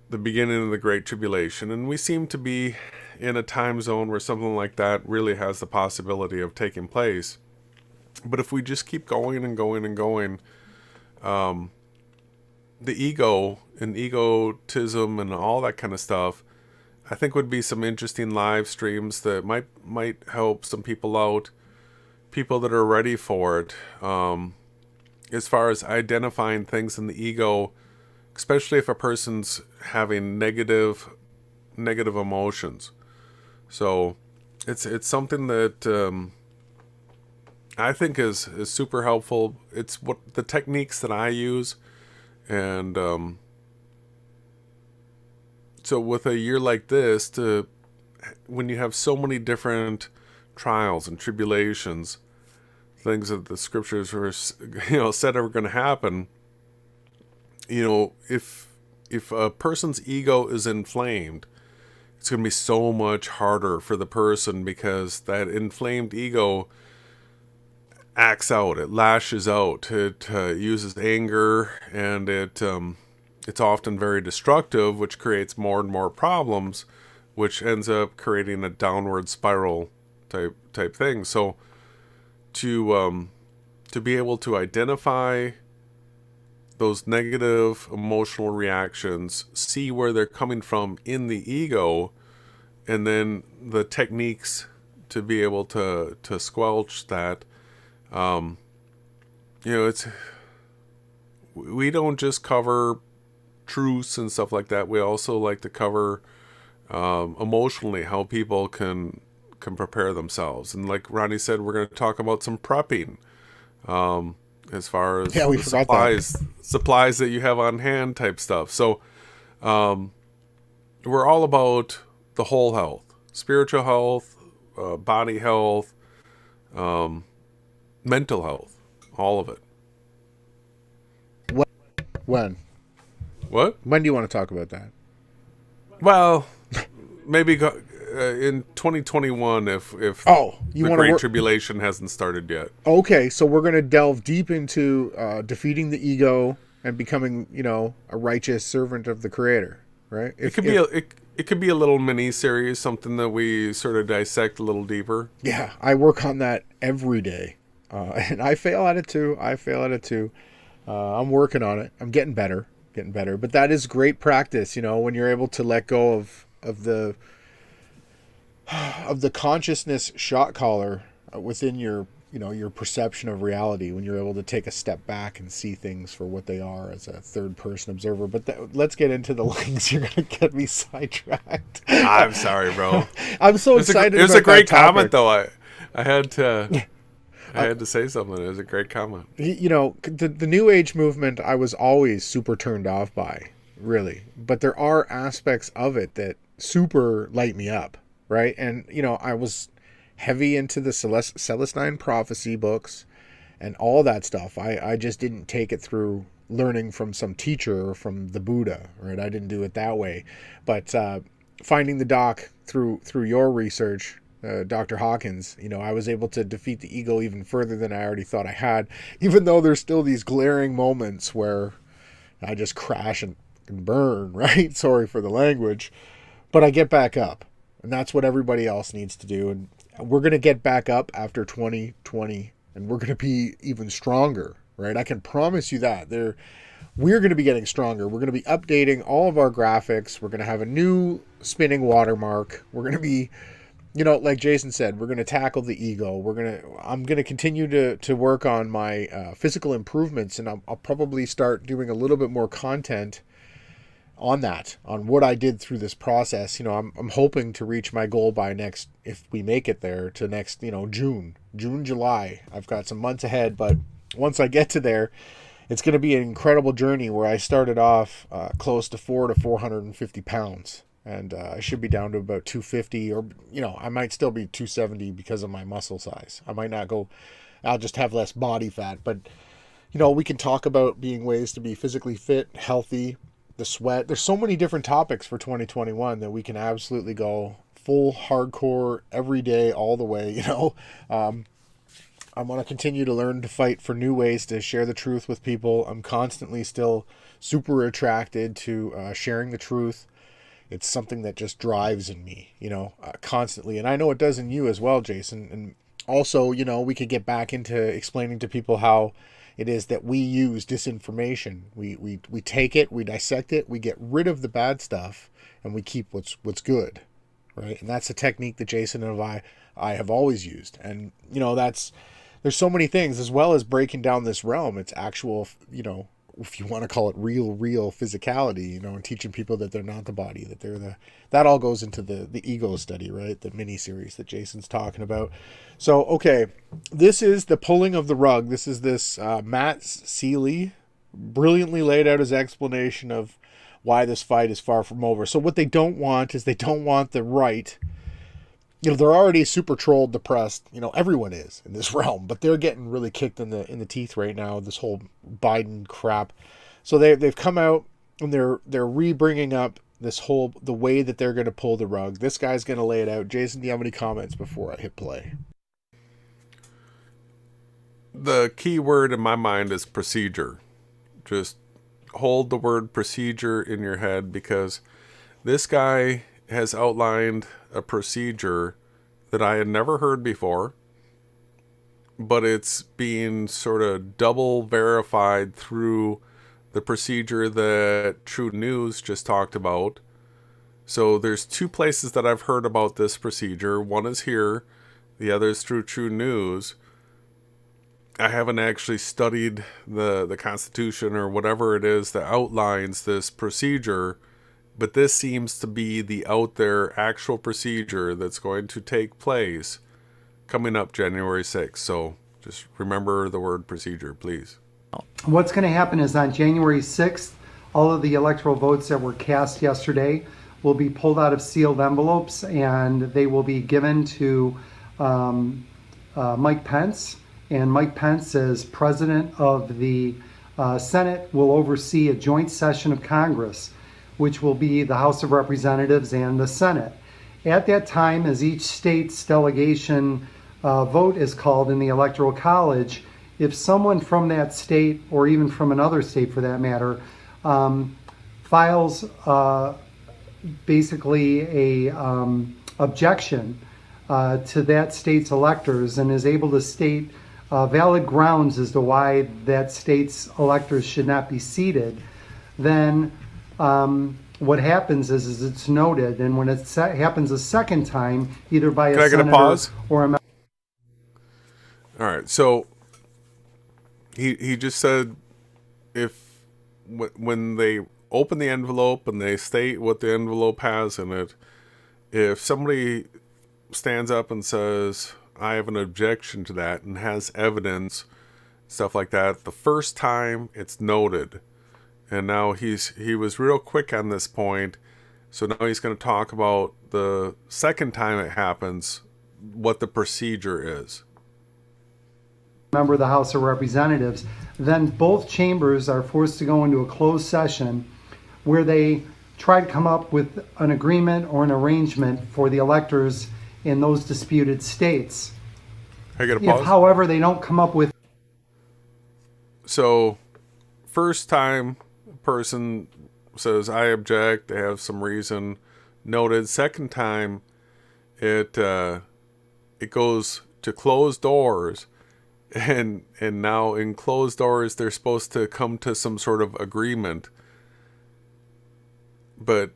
the beginning of the Great Tribulation. And we seem to be in a time zone where something like that really has the possibility of taking place. But if we just keep going and going and going, the ego and egotism and all that kind of stuff, I think would be some interesting live streams that might help some people out, people that are ready for it, as far as identifying things in the ego, especially if a person's having negative emotions. So it's something that I think is super helpful. It's what the techniques that I use, and so with a year like this, when you have so many different trials and tribulations, things that the scriptures were said are going to happen, if a person's ego is inflamed, it's going to be so much harder for the person, because that inflamed ego acts out, it lashes out, it uses anger, and it's often very destructive, which creates more and more problems, which ends up creating a downward spiral type thing. So to be able to identify those negative emotional reactions, see where they're coming from in the ego, and then the techniques to be able to squelch that. It's, we don't just cover truths and stuff like that. We also like to cover emotionally how people can prepare themselves. And like Ronnie said, we're going to talk about some prepping, as far as supplies that you have on hand type stuff. So we're all about the whole health, spiritual health, body health, mental health, all of it. When? What? When do you want to talk about that? Well, maybe in 2021 if you the want Great to Tribulation hasn't started yet. Okay, so we're going to delve deep into defeating the ego and becoming, a righteous servant of the Creator, right? It could be a little mini series, something that we sort of dissect a little deeper. Yeah, I work on that every day, and I fail at it too. I'm working on it. I'm getting better. But that is great practice, when you're able to let go of the consciousness shot caller within your perception of reality, when you're able to take a step back and see things for what they are as a third person observer. But let's get into the links. You're going to get me sidetracked. I'm sorry, bro. I'm so excited. It was a great comment, though. I had to say something. It was a great comment. The New Age movement, I was always super turned off by, really. But there are aspects of it that super light me up, right? And, I was heavy into the Celestine prophecy books and all that stuff. I just didn't take it through learning from some teacher or from the Buddha, right? I didn't do it that way. But finding the doc through your research, Dr. Hawkins, I was able to defeat the ego even further than I already thought I had, even though there's still these glaring moments where I just crash and burn, right? Sorry for the language. But I get back up. And that's what everybody else needs to do. And we're going to get back up after 2020, and we're going to be even stronger, right? I can promise you that. We're going to be getting stronger. We're going to be updating all of our graphics. We're going to have a new spinning watermark. We're going to be, like Jason said, we're going to tackle the ego. I'm going to continue to work on my physical improvements, and I'll probably start doing a little bit more content on what I did through this process. I'm hoping to reach my goal by if we make it there, to next, June, July. I've got some months ahead, but once I get to there, it's going to be an incredible journey where I started off close to 450 pounds. And I should be down to about 250, or, I might still be 270 because of my muscle size. I might not go, I'll just have less body fat. But, we can talk about being ways to be physically fit, healthy, the sweat. There's so many different topics for 2021 that we can absolutely go full hardcore every day, all the way, I want to continue to learn to fight for new ways to share the truth with people. I'm constantly still super attracted to sharing the truth. It's something that just drives in me, constantly. And I know it does in you as well, Jason. And also, we could get back into explaining to people how it is that we use disinformation. We take it, we dissect it, we get rid of the bad stuff, and we keep what's good, right? And that's a technique that Jason and I have always used. And, there's so many things, as well as breaking down this realm. It's actual, if you want to call it real physicality, and teaching people that they're not the body, that that all goes into the ego study, right? The mini series that Jason's talking about. So, okay, this is the pulling of the rug. This is this Matt Seeley brilliantly laid out his explanation of why this fight is far from over. So what they don't want is the right. They're already super trolled, depressed. Everyone is in this realm, but they're getting really kicked in the teeth right now. This whole Biden crap. So they've come out and they're re-bringing up the way that they're going to pull the rug. This guy's going to lay it out. Jason, do you have any comments before I hit play? The key word in my mind is procedure. Just hold the word procedure in your head, because this guy has outlined a procedure that I had never heard before, but it's being sort of double verified through the procedure that True News just talked about. So there's two places that I've heard about this procedure. One is here, the other is through True News. I haven't actually studied the Constitution or whatever it is that outlines this procedure, but this seems to be the out there actual procedure that's going to take place coming up January 6th. So just remember the word procedure, please. What's going to happen is on January 6th, all of the electoral votes that were cast yesterday will be pulled out of sealed envelopes, and they will be given to Mike Pence, and Mike Pence, as president of the Senate, will oversee a joint session of Congress, which will be the House of Representatives and the Senate. At that time, as each state's delegation vote is called in the Electoral College, if someone from that state, or even from another state for that matter, files basically a objection to that state's electors and is able to state valid grounds as to why that state's electors should not be seated, then what happens is it's noted, and when it happens a second time, either by Can a I get a senator pause? or a member. All right, so he just said when they open the envelope and they state what the envelope has in it, if somebody stands up and says, I have an objection to that, and has evidence, stuff like that, the first time it's noted. And now he was real quick on this point, so now he's going to talk about the second time it happens, what the procedure is. Member of the House of Representatives, then both chambers are forced to go into a closed session where they try to come up with an agreement or an arrangement for the electors in those disputed states. I get a pause? If, however, they don't come up with... So, first time person says, I object, they have some reason, noted. Second time, it goes to closed doors, and now in closed doors, they're supposed to come to some sort of agreement. But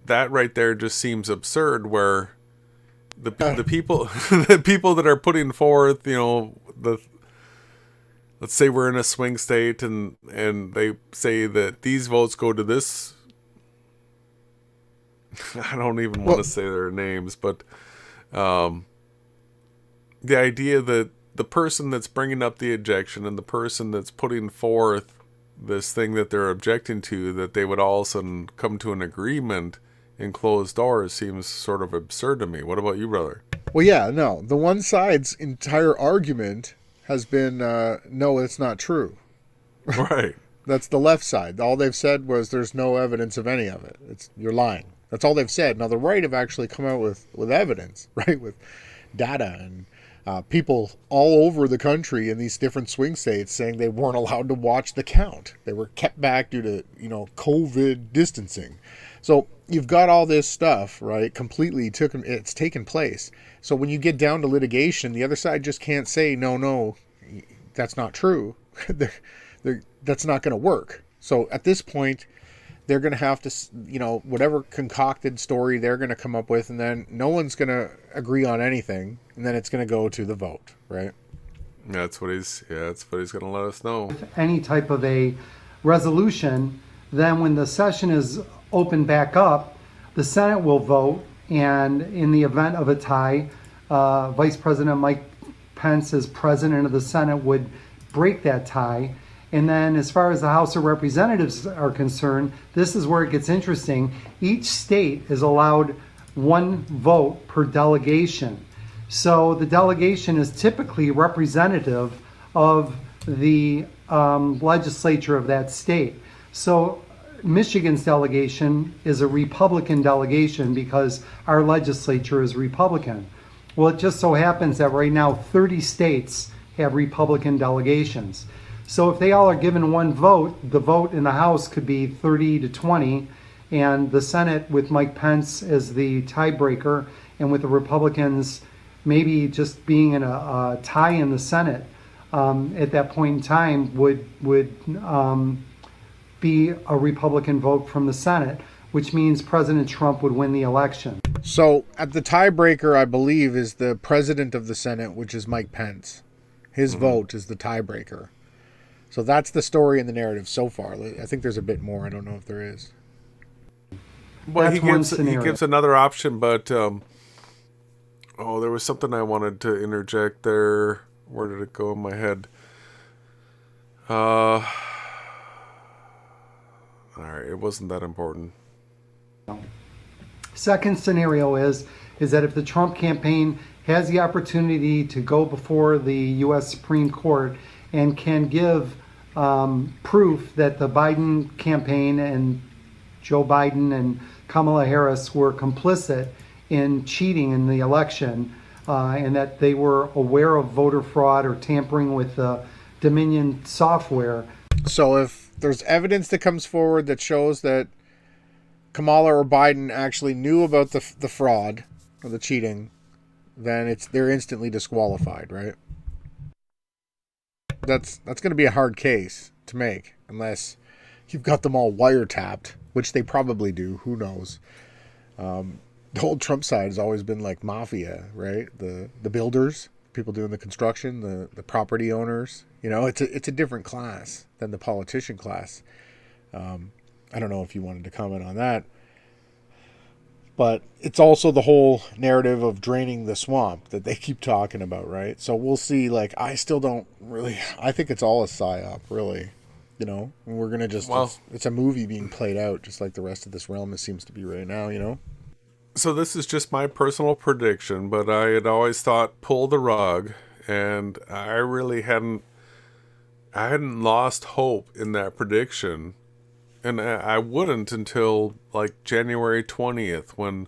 that right there just seems absurd, where the people the people that are putting forth, let's say we're in a swing state and they say that these votes go to this. I don't even want to say their names, but the idea that the person that's bringing up the objection and the person that's putting forth this thing that they're objecting to, that they would all of a sudden come to an agreement in closed doors, seems sort of absurd to me. What about you, brother? Well, yeah, no. The one side's entire argument has been, no, it's not true. Right. That's the left side. All they've said was there's no evidence of any of it. You're lying. That's all they've said. Now, the right have actually come out with evidence, right, with data and people all over the country in these different swing states saying they weren't allowed to watch the count. They were kept back due to, COVID distancing. So you've got all this stuff, right, completely it's taken place. So when you get down to litigation, the other side just can't say, no, that's not true. That's not going to work. So at this point, they're going to have to, whatever concocted story they're going to come up with, and then no one's going to agree on anything, and then it's going to go to the vote, right? That's what he's going to let us know. Any type of a resolution, then when the session is opened back up, the Senate will vote, and in the event of a tie, Vice President Mike Pence, as president of the Senate, would break that tie. And then as far as the House of Representatives are concerned, this is where it gets interesting. Each state is allowed one vote per delegation. So the delegation is typically representative of the legislature of that state. So Michigan's delegation is a Republican delegation because our legislature is Republican. Well, it just so happens that right now 30 states have Republican delegations. So if they all are given one vote, the vote in the House could be 30-20, and the Senate with Mike Pence as the tiebreaker, and with the Republicans maybe just being in a tie in the Senate at that point in time would be a Republican vote from the Senate, which means President Trump would win the election. So at the tiebreaker, I believe, is the president of the Senate, which is Mike Pence. His vote is the tiebreaker. So that's the story and the narrative so far. I think there's a bit more. I don't know if there is. Well, he That's one gives another option, but there was something I wanted to interject there. Where did it go in my head? All right, it wasn't that important. Second scenario is that if the Trump campaign has the opportunity to go before the U.S. Supreme Court and can give proof that the Biden campaign and Joe Biden and Kamala Harris were complicit in cheating in the election, and that they were aware of voter fraud or tampering with the Dominion software. So if there's evidence that comes forward that shows that Kamala or Biden actually knew about the fraud or the cheating, then they're instantly disqualified, right? That's going to be a hard case to make unless you've got them all wiretapped, which they probably do. Who knows? The whole Trump side has always been like mafia, right? The builders, people doing the construction, the property owners. You know, it's a different class than the politician class. I don't know if you wanted to comment on that. But it's also the whole narrative of draining the swamp that they keep talking about, right? So we'll see. Like, I still don't really... I think it's all a psyop, really. You know? And we're going to just... Well, it's a movie being played out, just like the rest of this realm seems to be right now, you know? so this is just my personal prediction, but I had always thought pull the rug, and I really hadn't lost hope in that prediction. And I wouldn't until like January 20th, when,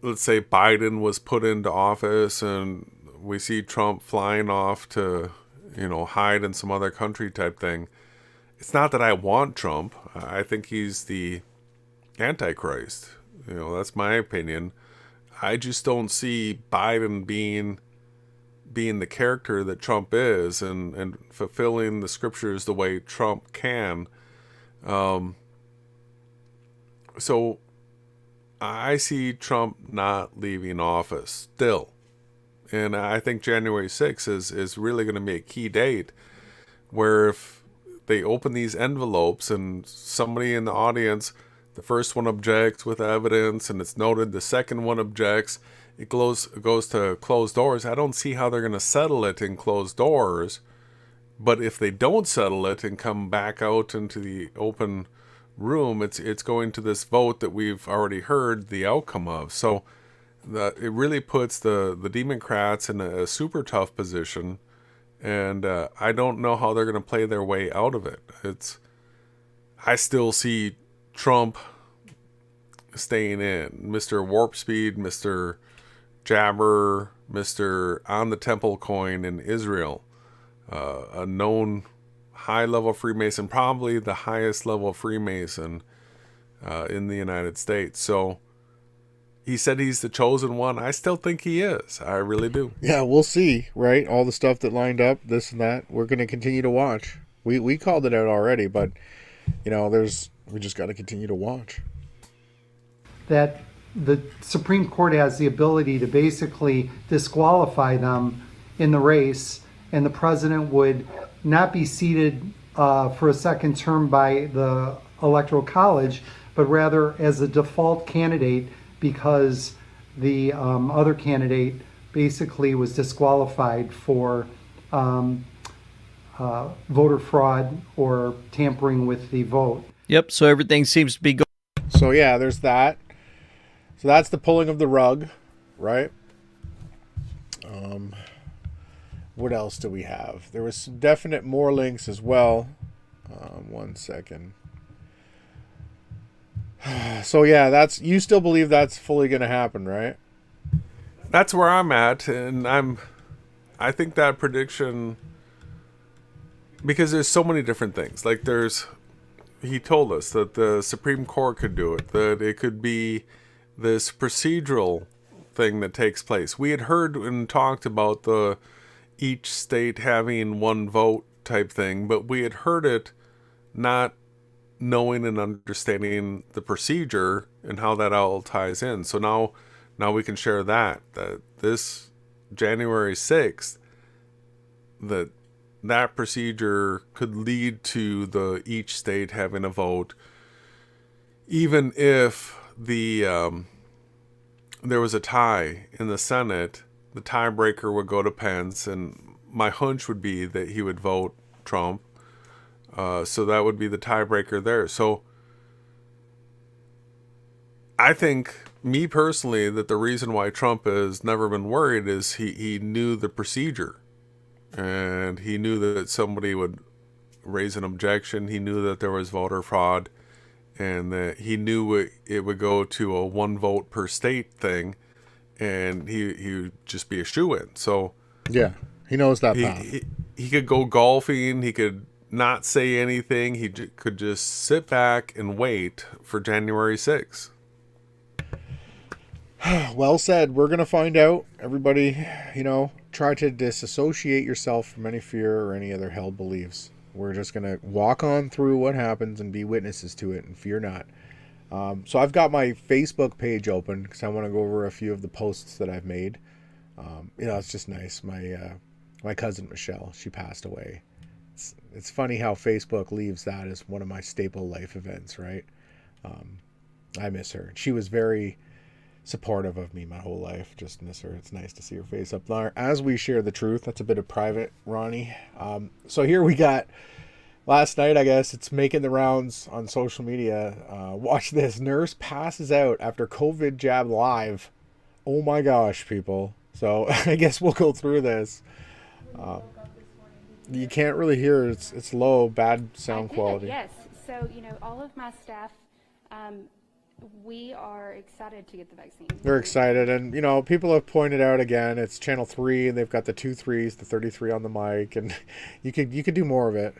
let's say, Biden was put into office and we see Trump flying off to, hide in some other country type thing. It's not that I want Trump. I think he's the Antichrist. That's my opinion. I just don't see Biden being the character that Trump is and fulfilling the scriptures the way Trump can. So I see Trump not leaving office still. And I think January 6th is really going to be a key date where if they open these envelopes and somebody in the audience, the first one objects with evidence and it's noted, the second one objects, it goes to closed doors. I don't see how they're going to settle it in closed doors. But if they don't settle it and come back out into the open room, it's going to this vote that we've already heard the outcome of. So it really puts the Democrats in a super tough position. And I don't know how they're going to play their way out of it. I still see Trump staying in. Mr. Warp Speed, Mr. Jabber, Mr. On the Temple coin in Israel, a known high-level Freemason, probably the highest level Freemason in the United States. So he said he's the chosen one. I still think he is. I really do. Yeah, we'll see, right? All the stuff that lined up, this and that, we're going to continue to watch. We called it out already, but, we just got to continue to watch. That the Supreme Court has the ability to basically disqualify them in the race, and the president would not be seated for a second term by the Electoral College, but rather as a default candidate because the other candidate basically was disqualified for voter fraud or tampering with the vote. Yep, so everything seems to be going. So yeah, there's that. So that's the pulling of the rug, right? What else do we have? There was some definite more links as well. 1 second. So yeah, you still believe that's fully going to happen, right? That's where I'm at, and I think that prediction, because there's so many different things. Like he told us that the Supreme Court could do it, that it could be this procedural thing that takes place. We had heard and talked about each state having one vote type thing, but we had heard it not knowing and understanding the procedure and how that all ties in. So now we can share that this January 6th, that procedure could lead to each state having a vote, even if there was a tie in the Senate. The tiebreaker would go to Pence, and my hunch would be that he would vote Trump. So that would be the tiebreaker there. So I think me personally, that the reason why Trump has never been worried is he knew the procedure, and he knew that somebody would raise an objection. He knew that there was voter fraud, and that he knew it would go to a one vote per state thing, and he would just be a shoo-in. So Yeah, he knows that path. he could go golfing. He could not say anything. He could just sit back and wait for January 6th. Well said. We're going to find out. Everybody, try to disassociate yourself from any fear or any other held beliefs. We're just going to walk on through what happens and be witnesses to it and fear not. So I've got my Facebook page open because I want to go over a few of the posts that I've made. It's just nice. My cousin Michelle, she passed away. It's funny how Facebook leaves that as one of my staple life events, right? I miss her. She was very supportive of me my whole life. Just miss her. It's nice to see her face up there as we share the truth. That's a bit of private, Ronnie. So here we got last night, I guess it's making the rounds on social media. Watch this. Nurse passes out after COVID jab live. Oh my gosh, people. So I guess we'll go through this. You can't really hear. It's low, bad sound quality. Yes. So, all of my staff, we are excited to get the vaccine. They're excited, and people have pointed out again, it's channel 3, and they've got the 2 3s, the 33 on the mic, and you could do more of it.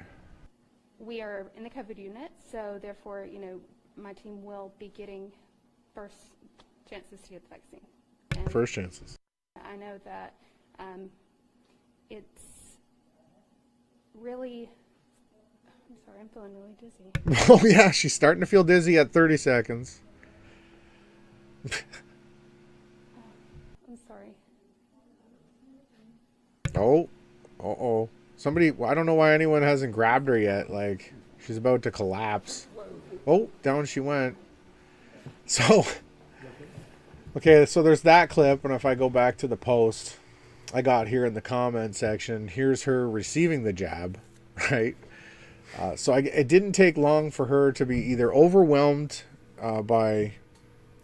We are in the COVID unit, so therefore, my team will be getting first chances to get the vaccine. And First chances. I know that it's really. I'm sorry, I'm feeling really dizzy. Oh yeah, she's starting to feel dizzy at 30 seconds. I'm sorry. Oh. Somebody, I don't know why anyone hasn't grabbed her yet. Like, she's about to collapse. Oh, down she went. So, okay, so there's that clip, and if I go back to the post I got here in the comment section, here's her receiving the jab, right? So it didn't take long for her to be either overwhelmed by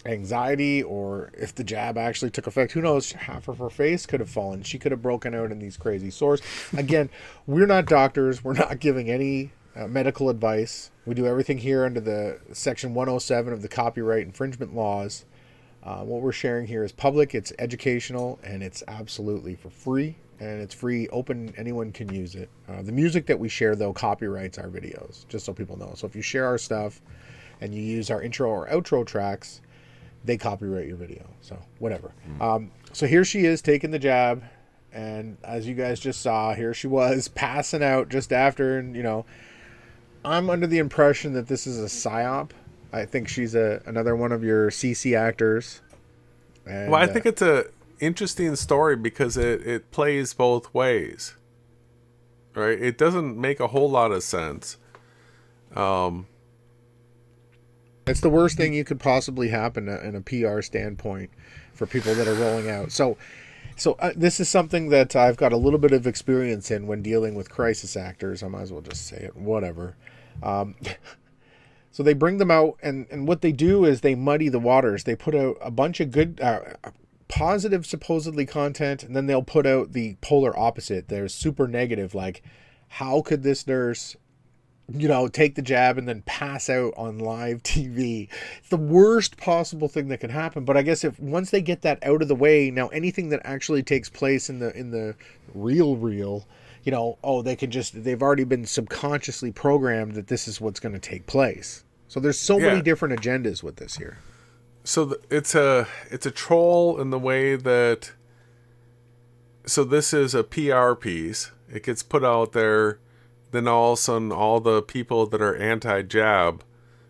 anxiety, or if the jab actually took effect, who knows, half of her face could have fallen. She could have broken out in these crazy sores. Again, we're not doctors. We're not giving any medical advice. We do everything here under the section 107 of the copyright infringement laws. What we're sharing here is public, it's educational, and it's absolutely for free, and it's free, open, anyone can use it. The music that we share, though, copyrights our videos, just so people know. So if you share our stuff and you use our intro or outro tracks, they copyright your video. So whatever. So here she is taking the jab, and as you guys just saw, here she was passing out just after. And I'm under the impression that this is a psyop. I think she's another one of your CC actors. And, well, I think it's a interesting story because it plays both ways, right? It doesn't make a whole lot of sense. It's the worst thing you could possibly happen in a PR standpoint for people that are rolling out. So this is something that I've got a little bit of experience in when dealing with crisis actors. I might as well just say it, whatever. So they bring them out, and what they do is they muddy the waters. They put out a bunch of good, positive, supposedly content, and then they'll put out the polar opposite. There's super negative, like, how could this nurse take the jab and then pass out on live TV? It's the worst possible thing that can happen. But I guess if once they get that out of the way, now anything that actually takes place in the real, they've already been subconsciously programmed that this is what's going to take place. So there's so many different agendas with this here. So it's a troll in the way that, so this is a PR piece. It gets put out there. Then all of a sudden, all the people that are anti-jab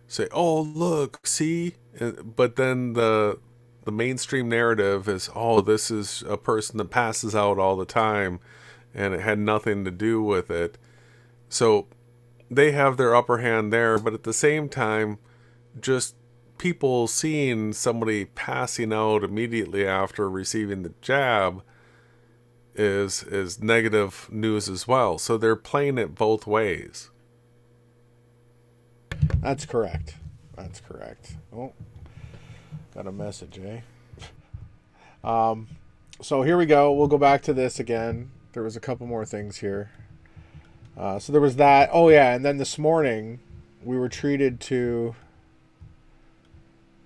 say, "Oh, look, see," but then the mainstream narrative is, "Oh, this is a person that passes out all the time, and it had nothing to do with it." So they have their upper hand there, but at the same time, just people seeing somebody passing out immediately after receiving the jab is negative news as well. So they're playing it both ways. That's correct. Oh, Got a message, eh? So here we go. We'll go back to this again. There was a couple more things here. So there was that. Oh, yeah. And then this morning, we were treated to...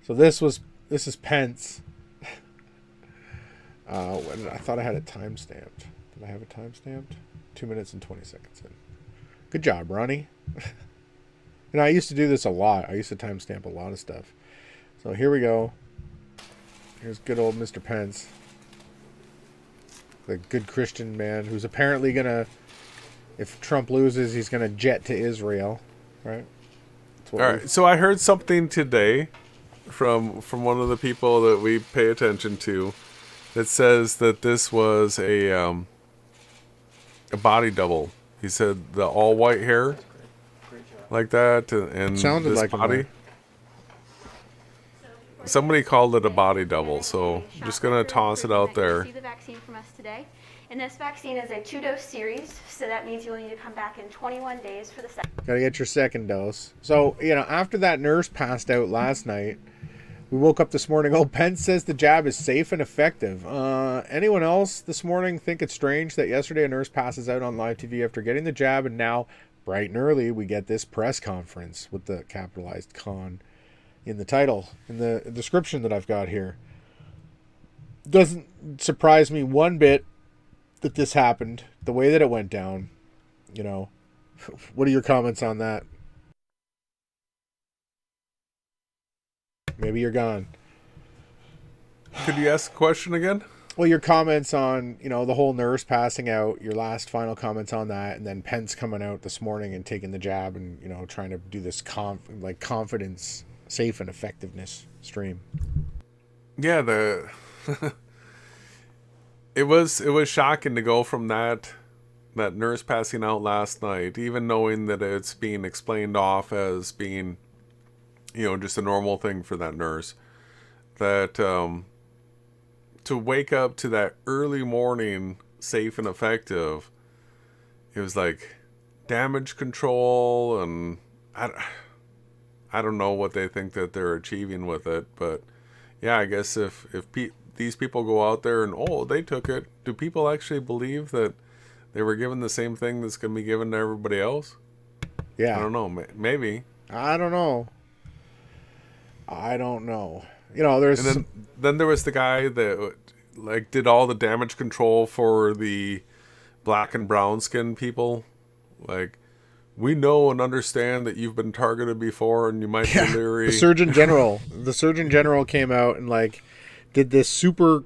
So this is Pence. I thought I had it time-stamped. Did I have it time-stamped? 2 minutes and 20 seconds in. Good job, Ronnie. I used to do this a lot. I used to timestamp a lot of stuff. So here we go. Here's good old Mr. Pence. The good Christian man who's apparently going to, if Trump loses, he's going to jet to Israel. Right? All right. So I heard something today from one of the people that we pay attention to that says that this was a body double. He said the all white hair like that and sounded this like body. Somebody called it a body double, so I'm just going to toss it out there. See the vaccine from us today. And this vaccine is a 2-dose series, so that means you'll need to come back in 21 days for the second. Got to get your second dose. So, after that nurse passed out last night, we woke up this morning. Oh, Pence says the jab is safe and effective. Anyone else this morning think it's strange that yesterday a nurse passes out on live TV after getting the jab, and now, bright and early, we get this press conference with the capitalized con in the title, in the description that I've got here. Doesn't surprise me one bit that this happened, the way that it went down. What are your comments on that? Maybe you're gone. Could you ask the question again? Well, your comments on, the whole nurse passing out, your last final comments on that, and then Pence coming out this morning and taking the jab and, trying to do this confidence, safe and effectiveness stream. Yeah, it was shocking to go from that nurse passing out last night, even knowing that it's being explained off as being, just a normal thing for that nurse, that to wake up to that early morning safe and effective, it was like damage control, and I don't know what they think that they're achieving with it, but yeah, I guess if these people go out there and they took it, do people actually believe that they were given the same thing that's going to be given to everybody else? Yeah, I don't know. Maybe. I don't know. There's and then there was the guy that did all the damage control for the black and brown skin people. We know and understand that you've been targeted before and you might be leery. The Surgeon General came out and did this super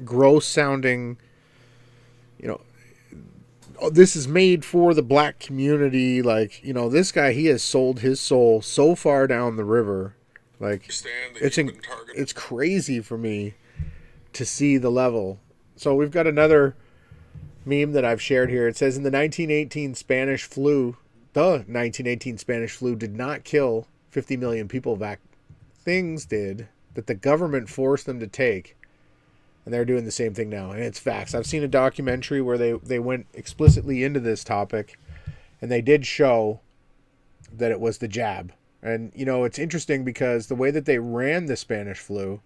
gross sounding, this is made for the black community. This guy, he has sold his soul so far down the river. It's crazy for me to see the level. So we've got another meme that I've shared here. It says, in the 1918 Spanish flu did not kill 50 million people. Things did that the government forced them to take. And they're doing the same thing now. And it's facts. I've seen a documentary where they went explicitly into this topic. And they did show that it was the jab. And, it's interesting because the way that they ran the Spanish flu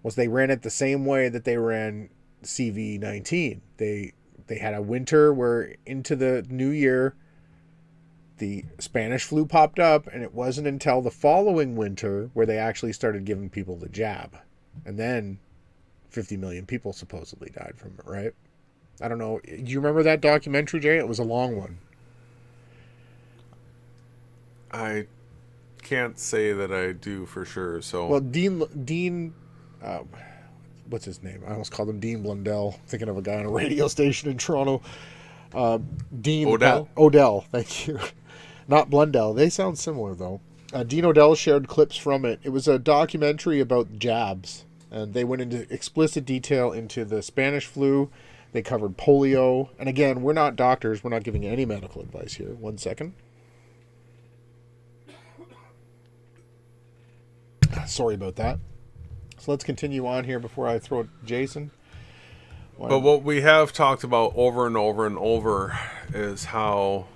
was they ran it the same way that they ran CV-19. They had a winter where into the new year, the Spanish flu popped up, and it wasn't until the following winter where they actually started giving people the jab. And then 50 million people supposedly died from it, right? I don't know. Do you remember that documentary, Jay? It was a long one. I can't say that I do for sure. So well, Dean, what's his name? I almost called him Dean Blundell. Thinking of a guy on a radio station in Toronto. Dean Odell. Odell, thank you. Not Blundell. They sound similar though. Dean Odell shared clips from it. It was a documentary about jabs, and they went into explicit detail into the Spanish flu. They covered polio, and again, we're not doctors. We're not giving any medical advice here. 1 second. Sorry about that. So let's continue on here before I throw it to Jason. But what we have talked about over and over and over is how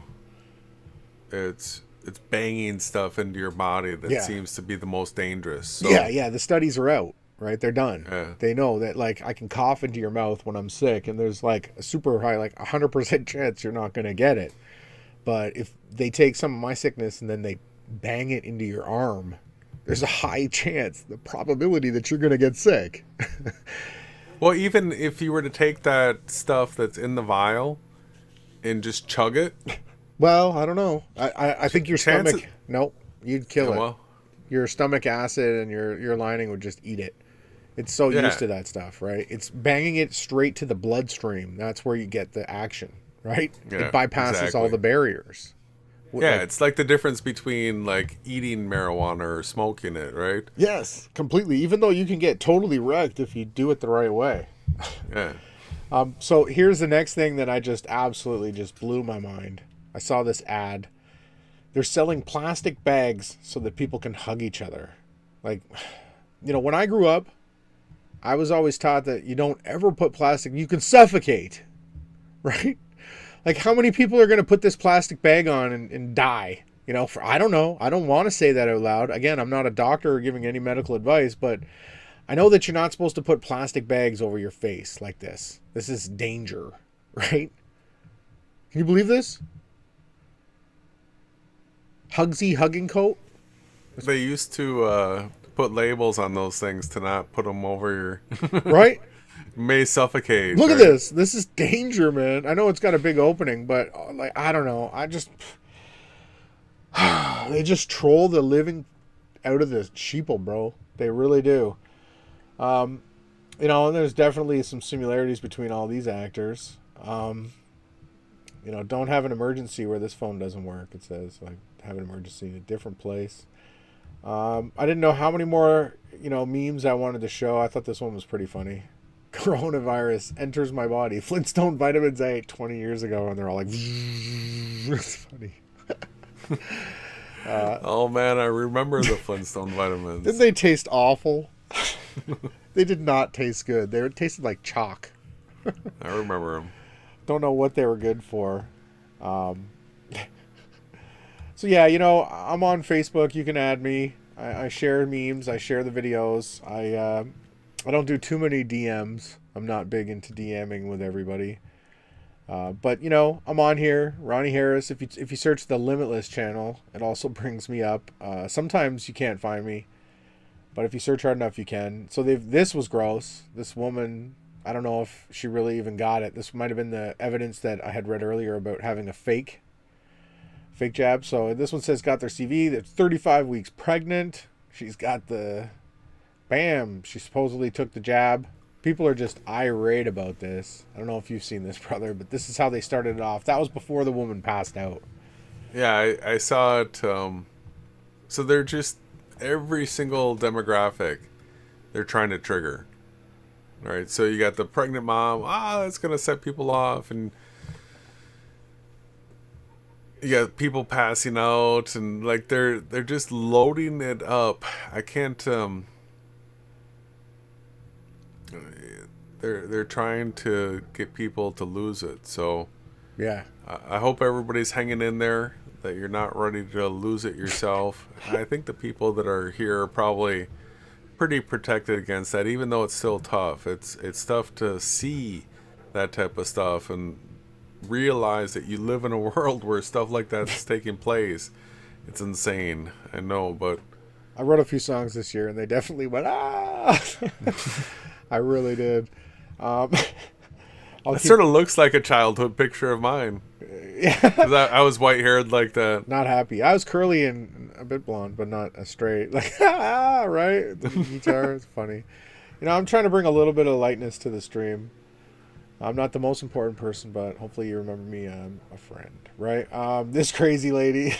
it's it's banging stuff into your body that Yeah. seems to be the most dangerous. So, Yeah, the studies are out, right? They're done. Yeah. They know that, like, I can cough into your mouth when I'm sick, and there's, like, a super high, like, 100% chance you're not going to get it. But if they take some of my sickness and then they bang it into your arm, there's a high chance, the probability that you're going to get sick. Well, even if you were to take that stuff that's in the vial and just chug it, Well, I don't know. I think your Chances- stomach... Nope, you'd kill it. well, Your stomach acid and your lining would just eat it. It's so Yeah. used to that stuff, right? It's banging it straight to the bloodstream. That's where you get the action, right? Yeah, It bypasses all exactly. the barriers. yeah, Like, it's like the difference between like eating marijuana or smoking it, right? yes, completely. Even though you can get totally wrecked if you do it the right way. Yeah. So here's the next thing that I just absolutely just blew my mind. I saw this ad. They're selling plastic bags so that people can hug each other. Like, when I grew up, I was always taught that you don't ever put plastic, you can suffocate, right? Like, how many people are going to put this plastic bag on and die? I don't know. I don't want to say that out loud. Again, I'm not a doctor or giving any medical advice, but I know that you're not supposed to put plastic bags over your face like this. This is danger, right? Can you believe this? Hugsy hugging coat? They used to put labels on those things to not put them over your Right? may suffocate. Look at right? this. This is danger, man. I know it's got a big opening, but like, I don't know. They just troll the living out of the sheeple, bro. They really do. And there's definitely some similarities between all these actors. Don't have an emergency where this phone doesn't work. It says, like, have an emergency in a different place. I didn't know how many more, memes I wanted to show. I thought this one was pretty funny. Coronavirus enters my body. Flintstone vitamins I ate 20 years ago, and they're all like, it's funny. Oh man, I remember the Flintstone vitamins. Didn't they taste awful? They did not taste good. They tasted like chalk. I remember them. Don't know what they were good for. So yeah, I'm on Facebook. You can add me. I share memes. I share the videos. I don't do too many DMs. I'm not big into DMing with everybody. But I'm on here, Ronnie Harris. If you search the Limitless channel, it also brings me up. Sometimes you can't find me, but if you search hard enough, you can. So this was gross. This woman, I don't know if she really even got it. This might have been the evidence that I had read earlier about having a fake jab. So this one says got their CV. They're 35 weeks pregnant. She's got bam. She supposedly took the jab. People are just irate about this. I don't know if you've seen this, brother, but this is how they started it off. That was before the woman passed out. Yeah, I saw it. So they're just every single demographic they're trying to trigger. All right, so you got the pregnant mom. It's gonna set people off, and you got people passing out, and like they're just loading it up. I can't. They're trying to get people to lose it. So Yeah. I hope everybody's hanging in there, that you're not ready to lose it yourself. I think the people that are here are probably pretty protected against that, even though it's still tough. It's tough to see that type of stuff and realize that you live in a world where stuff like that's taking place. It's insane. I know, but I wrote a few songs this year, and they definitely went, ah! I really did. it sort of looks like a childhood picture of mine. Yeah. 'Cause I was white-haired like that. Not happy. I was curly and a bit blonde, but not as straight. Like, right? The guitar is funny. I'm trying to bring a little bit of lightness to the stream. I'm not the most important person, but hopefully you remember me. I'm a friend, right? This crazy lady.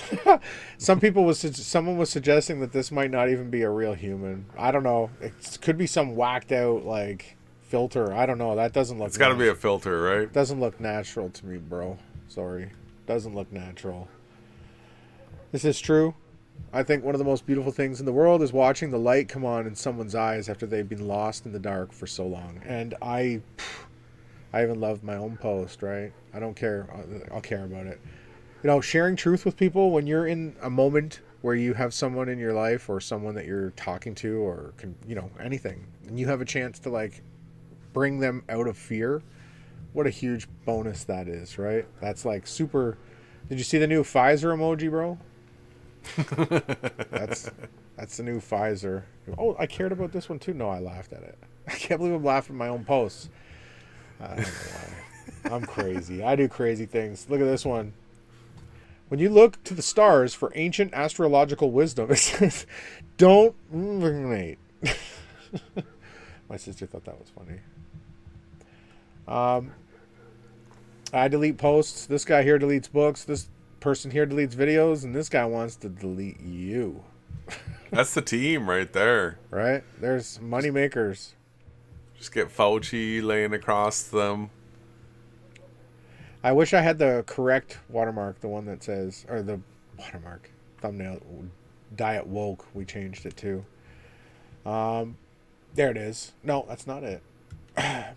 Someone was suggesting that this might not even be a real human. I don't know. It could be some whacked out like filter. I don't know. That doesn't look. It's got to be a filter, right? Doesn't look natural to me, bro. Sorry. Doesn't look natural. This is true. I think one of the most beautiful things in the world is watching the light come on in someone's eyes after they've been lost in the dark for so long. And I even love my own post, right? I don't care. I'll care about it. sharing truth with people when you're in a moment where you have someone in your life or someone that you're talking to or anything, and you have a chance to like bring them out of fear. What a huge bonus that is, right? That's like super. Did you see the new Pfizer emoji, bro? That's the new Pfizer. Oh, I cared about this one too. No, I laughed at it. I can't believe I'm laughing at my own posts. I don't know why. I'm crazy. I do crazy things. Look at this one. When you look to the stars for ancient astrological wisdom, it says, don't ruminate. My sister thought that was funny. I delete posts. This guy here deletes books. This person here deletes videos. And this guy wants to delete you. That's the team right there. Right? There's money makers. Just get Fauci laying across them. I wish I had the correct watermark, the one that says, or the watermark, thumbnail, Diet Woke, we changed it to. There it is. No, that's not it.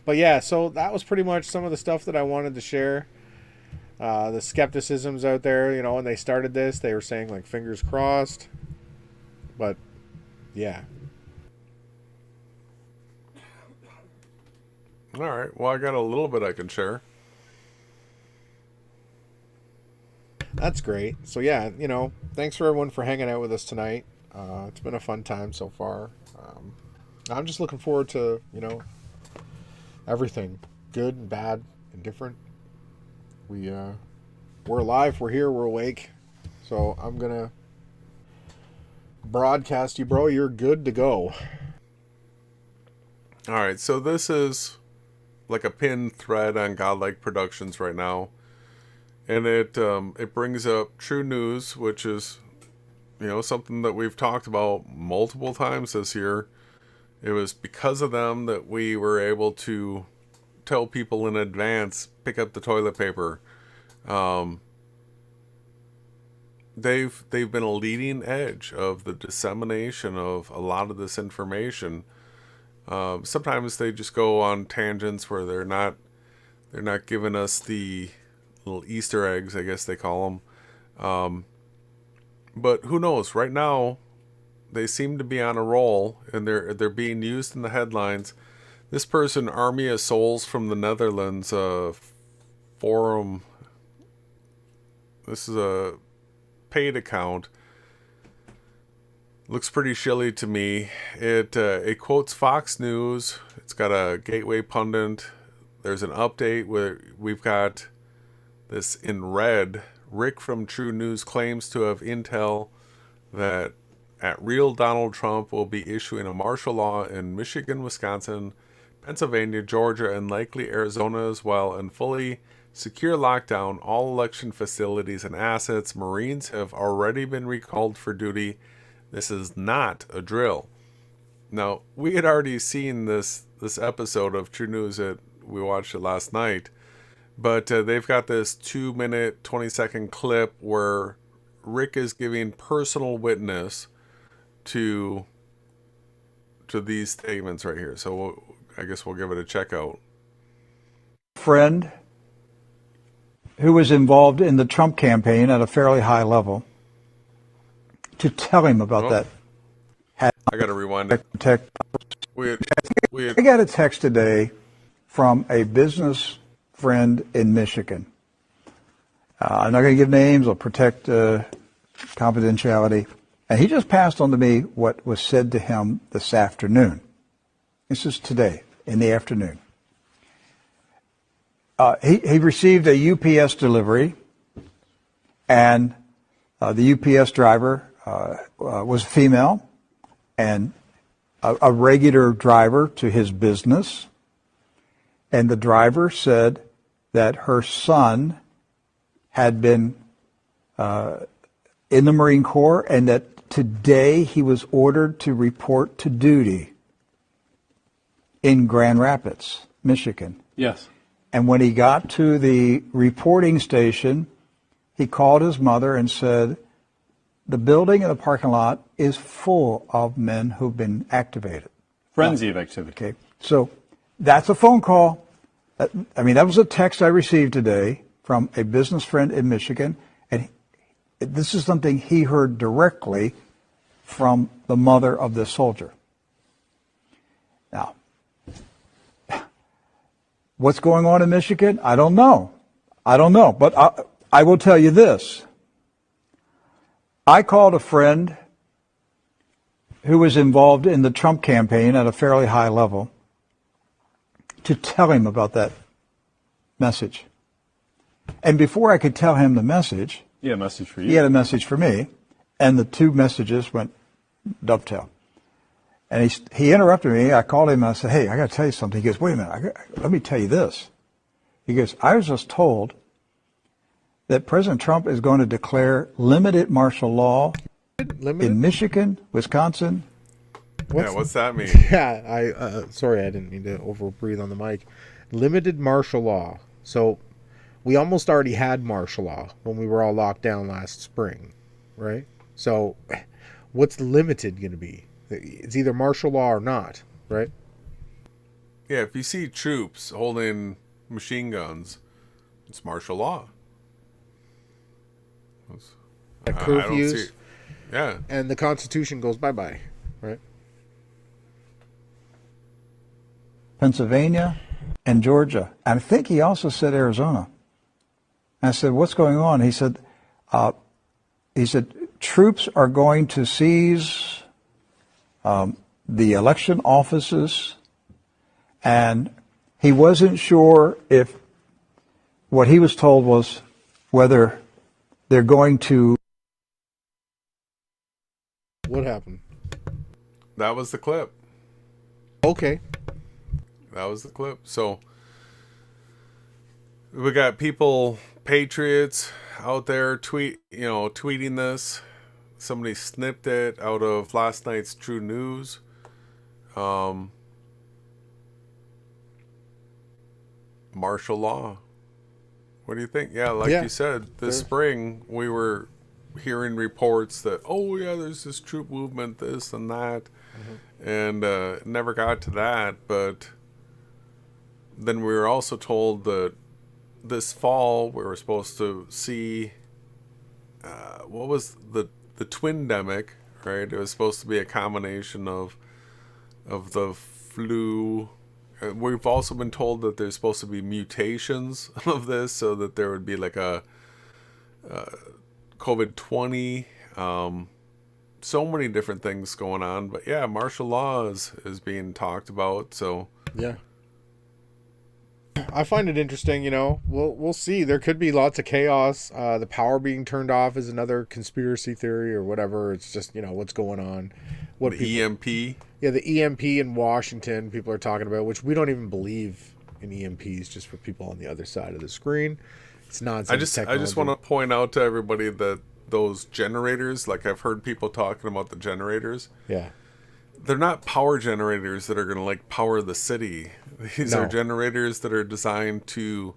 But yeah, so that was pretty much some of the stuff that I wanted to share. The skepticism's out there, when they started this, they were saying like fingers crossed. But yeah. All right. Well, I got a little bit I can share. That's great. So yeah, thanks for everyone for hanging out with us tonight. It's been a fun time so far. I'm just looking forward to, everything, good and bad and different. We're alive, we're here, we're awake. So I'm gonna broadcast you, bro. You're good to go. All right. So this is like a pinned thread on Godlike Productions right now. And it brings up True News, which is, something that we've talked about multiple times this year. It was because of them that we were able to tell people in advance, pick up the toilet paper. They've been a leading edge of the dissemination of a lot of this information. Sometimes they just go on tangents where they're not giving us the little Easter eggs, I guess they call them. But who knows? Right now, they seem to be on a roll, and they're being used in the headlines. This person, Army of Souls from the Netherlands, forum. This is a paid account. Looks pretty shilly to me. It quotes Fox News. It's got a Gateway pundit. There's an update where we've got this in red. Rick from True News claims to have intel that at real Donald Trump will be issuing a martial law in Michigan, Wisconsin, Pennsylvania, Georgia, and likely Arizona as well, and fully secure lockdown all election facilities and assets. Marines have already been recalled for duty. This is not a drill. Now, we had already seen this episode of True News. We watched it last night. But they've got this 2-minute, 20-second clip where Rick is giving personal witness to these statements right here. So I guess we'll give it a check out. Friend who was involved in the Trump campaign at a fairly high level to tell him about that. I got to rewind it. I got a text today from a business friend in Michigan. I'm not going to give names. I'll protect confidentiality. And he just passed on to me what was said to him this afternoon. This is today, in the afternoon. He received a UPS delivery, and the UPS driver was female and a regular driver to his business. And the driver said that her son had been in the Marine Corps and that today he was ordered to report to duty in Grand Rapids, Michigan. Yes. And when he got to the reporting station, he called his mother and said, the building in the parking lot is full of men who've been activated. Frenzy of activity. Okay. So that's a phone call. That was a text I received today from a business friend in Michigan, And this is something he heard directly from the mother of this soldier. Now, what's going on in Michigan? I don't know. But I will tell you this. I called a friend who was involved in the Trump campaign at a fairly high level to tell him about that message. And before I could tell him the message, Yeah, message for you. he had a message for me, and the two messages went dovetail. And he interrupted me. I called him and I said, hey, I got to tell you something. He goes, wait a minute, let me tell you this. He goes, I was just told that President Trump is going to declare limited martial law in Michigan, Wisconsin. What's that mean? Yeah, sorry, I didn't mean to overbreathe on the mic. Limited martial law. So we almost already had martial law when we were all locked down last spring, right? So what's limited going to be? It's either martial law or not, right? Yeah, if you see troops holding machine guns, it's martial law. Curfews. Yeah. And the Constitution goes bye-bye, right? Pennsylvania and Georgia. And I think he also said Arizona. And I said, what's going on? He said, troops are going to seize the election offices, and he wasn't sure if what he was told was whether they're going to. What happened? That was the clip. Okay. That was the clip. So we got people, patriots out there tweeting this. Somebody snipped it out of last night's True News. Martial law. What do you think? Yeah, like you said, this spring we were hearing reports that, oh yeah, there's this troop movement, this and that. And it never got to that. But then we were also told that this fall we were supposed to see what was the twindemic, right? It was supposed to be a combination of the flu. We've also been told that there's supposed to be mutations of this, so that there would be like a COVID-20. So many different things going on. But yeah, martial law is being talked about. So yeah, I find it interesting. We'll see. There could be lots of chaos. The power being turned off is another conspiracy theory or whatever. It's just what's going on. What the EMP? Yeah, the EMP in Washington. People are talking about, which we don't even believe in EMPs. Just for people on the other side of the screen, it's nonsense. I just want to point out to everybody that those generators, like I've heard people talking about the generators. Yeah. They're not power generators that are going to like power the city. These are generators that are designed to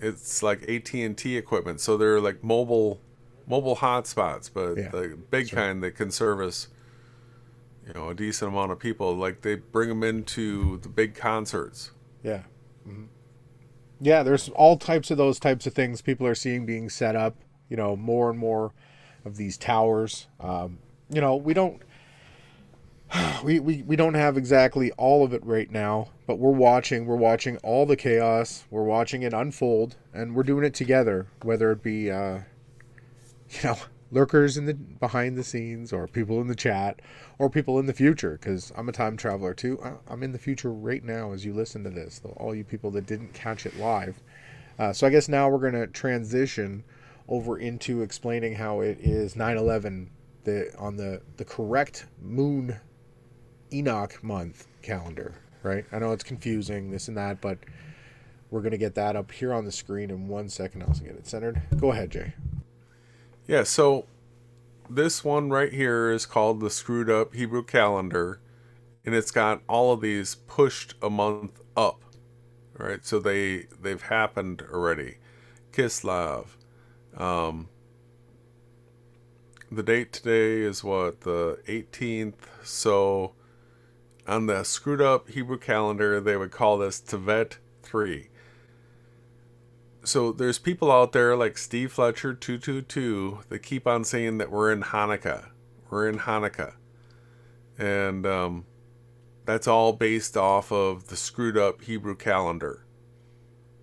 it's like AT&T equipment. So they're like mobile hotspots, but the big kind that can service a decent amount of people. Like they bring them into the big concerts. Yeah. Mm-hmm. Yeah, there's all types of those types of things people are seeing being set up, more and more of these towers. We don't we don't have exactly all of it right now, but we're watching all the chaos. We're watching it unfold, and we're doing it together, whether it be lurkers behind the scenes, or people in the chat, or people in the future, because I'm a time traveler too. I'm in the future right now as you listen to this, all you people that didn't catch it live. So I guess now we're going to transition over into explaining how it is 9/11 on the correct moon Enoch month calendar, right? I know it's confusing, this and that, but we're going to get that up here on the screen in 1 second. I'll also get it centered. Go ahead, Jay. Yeah, so this one right here is called the Screwed Up Hebrew Calendar, and it's got all of these pushed a month up, right? So they've happened already. Kislev. The date today is the 18th. So on the Screwed Up Hebrew Calendar, they would call this Tevet 3. So there's people out there like Steve Fletcher 222 that keep on saying that we're in Hanukkah. We're in Hanukkah. And that's all based off of the screwed up Hebrew calendar.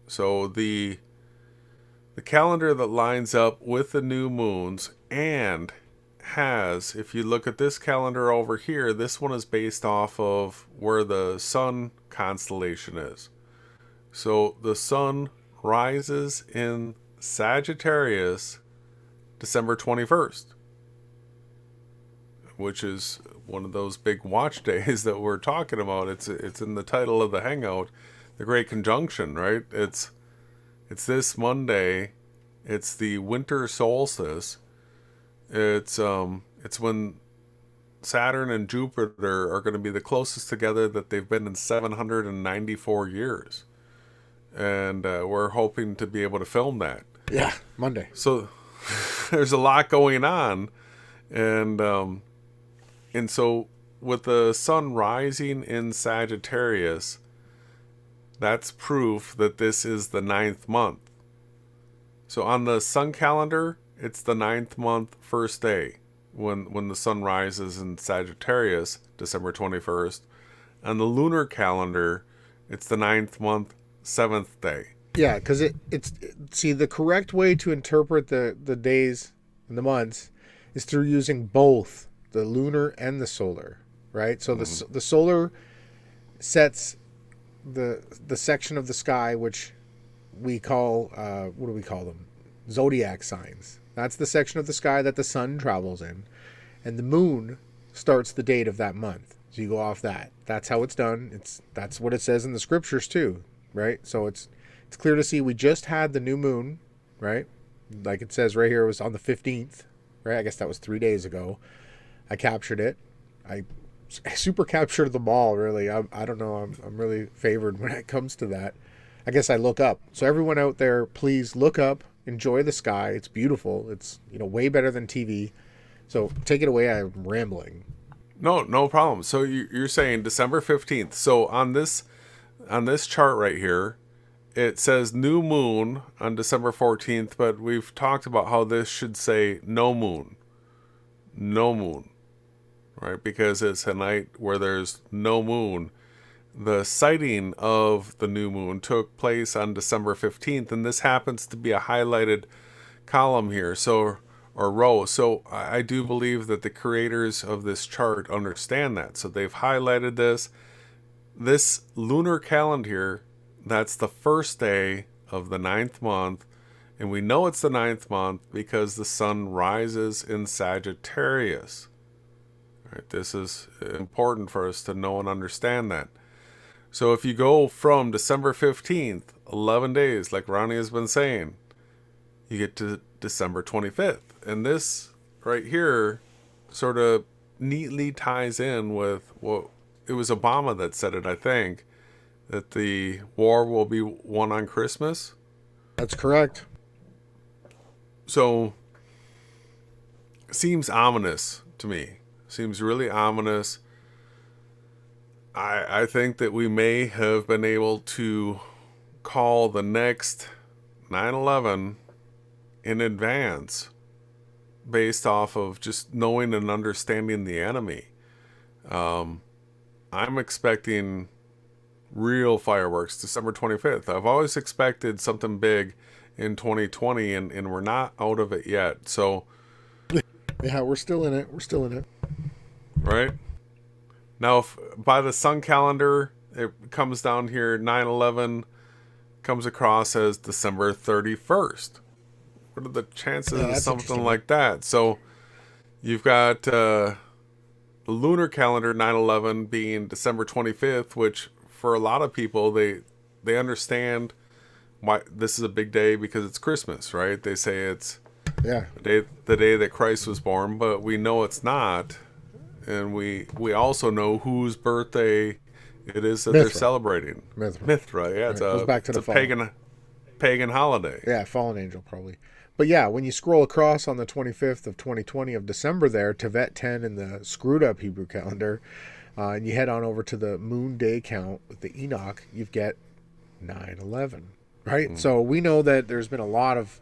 So the calendar that lines up with the new moons and has, if you look at this calendar over here, this one is based off of where the sun constellation is. So the sun rises in Sagittarius December 21st, which is one of those big watch days that we're talking about. It's in the title of the hangout, the Great Conjunction, right? It's this Monday. It's the winter solstice. It's when Saturn and Jupiter are going to be the closest together that they've been in 794 years. And we're hoping to be able to film that. Yeah, Monday. So there's a lot going on. And so with the sun rising in Sagittarius, that's proof that this is the 9th month. So on the sun calendar, it's the 9th month, first day, when the sun rises in Sagittarius, December 21st. On the lunar calendar, it's the 9th month, 7th day. Yeah, because see, the correct way to interpret the days and the months is through using both the lunar and the solar, right? So the solar sets the section of the sky which we call what do we call them? Zodiac signs. That's the section of the sky that the sun travels in, and the moon starts the date of that month. So you go off that. That's how it's done. That's what it says in the scriptures too, right? So it's clear to see we just had the new moon, right? Like it says right here, it was on the 15th, right? I guess that was 3 days ago. I captured it. I super captured them all, really. I don't know. I'm really favored when it comes to that. I guess I look up. So everyone out there, please look up, enjoy the sky. It's beautiful. It's, way better than TV. So take it away. I'm rambling. No problem. So you're saying December 15th. So on this chart right here, it says new moon on December 14th, but we've talked about how this should say no moon. No moon. Right? Because it's a night where there's no moon. The sighting of the new moon took place on December 15th, and this happens to be a highlighted column here, or row. So I do believe that the creators of this chart understand that. So they've highlighted this. This lunar calendar here, that's the first day of the 9th month, and we know it's the 9th month because the sun rises in Sagittarius. Right? This is important for us to know and understand that. So if you go from December 15th, 11 days, like Ronnie has been saying, you get to December 25th. And this right here sort of neatly ties in with what it was Obama that said it, I think, that the war will be won on Christmas. That's correct. So seems ominous to me. Seems really ominous. I think that we may have been able to call the next 9/11 in advance based off of just knowing and understanding the enemy. I'm expecting real fireworks December 25th. I've always expected something big in 2020, and we're not out of it yet. So, Yeah, we're still in it. We're still in it. right? Now, if by the sun calendar, it comes down here, 9/11 comes across as December 31st. What are the chances of something like that? So you've got the lunar calendar 9/11 being December 25th, which for a lot of people, they understand why this is a big day because it's Christmas, right? They say it's the day that Christ was born, but we know it's not. And we also know whose birthday it is that they're celebrating. Mithra, yeah. It's goes back to it's the a pagan holiday. Yeah, fallen angel probably. But yeah, when you scroll across on the 25th of 2020 of December there, Tevet 10 in the screwed up Hebrew calendar, and you head on over to the moon day count with the Enoch, you get 9/11, right? So we know that there's been a lot of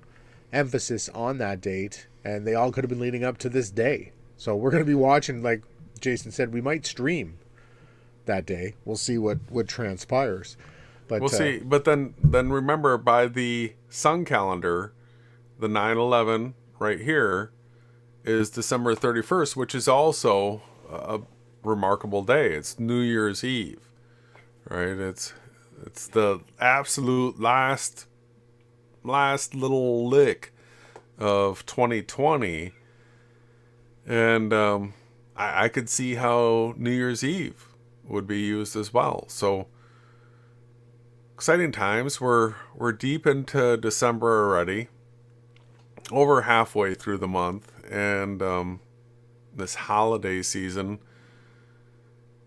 emphasis on that date, and they all could have been leading up to this day. So we're going to be watching, like Jason said, we might stream that day. We'll see what transpires. But We'll see. But then remember, by the sun calendar, the 9/11 right here is December 31st, which is also a remarkable day. It's New Year's Eve, right? It's the absolute last little lick of 2020, and I could see how New Year's Eve would be used as well. So exciting times. We're deep into December already, over halfway through the month, and this holiday season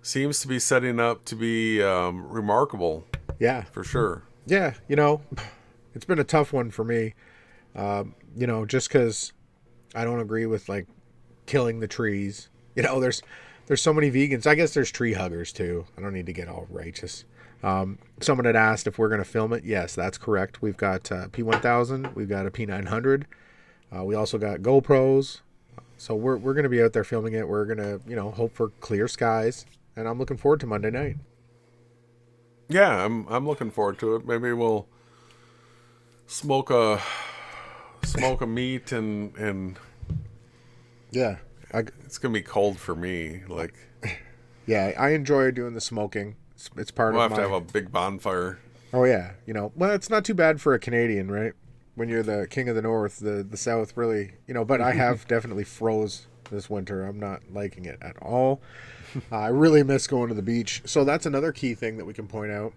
seems to be setting up to be remarkable. yeah, For sure. yeah, it's been a tough one for me. Just because I don't agree with like killing the trees. There's so many vegans. I guess there's tree huggers too. I don't need to get all righteous. Someone had asked if we're going to film it. Yes, that's correct. We've got P1000. We've got a P900. We also got GoPros. So we're going to be out there filming it. We're going to, hope for clear skies. And I'm looking forward to Monday night. Yeah, I'm looking forward to it. Maybe we'll smoke a meat and Yeah. it's gonna be cold for me. Like, Yeah, I enjoy doing the smoking. It's part we'll of have to have a big bonfire. Oh, yeah. Well, it's not too bad for a Canadian, right? When you're the king of the North, the South really, but I have definitely froze this winter. I'm not liking it at all. I really miss going to the beach. So that's another key thing that we can point out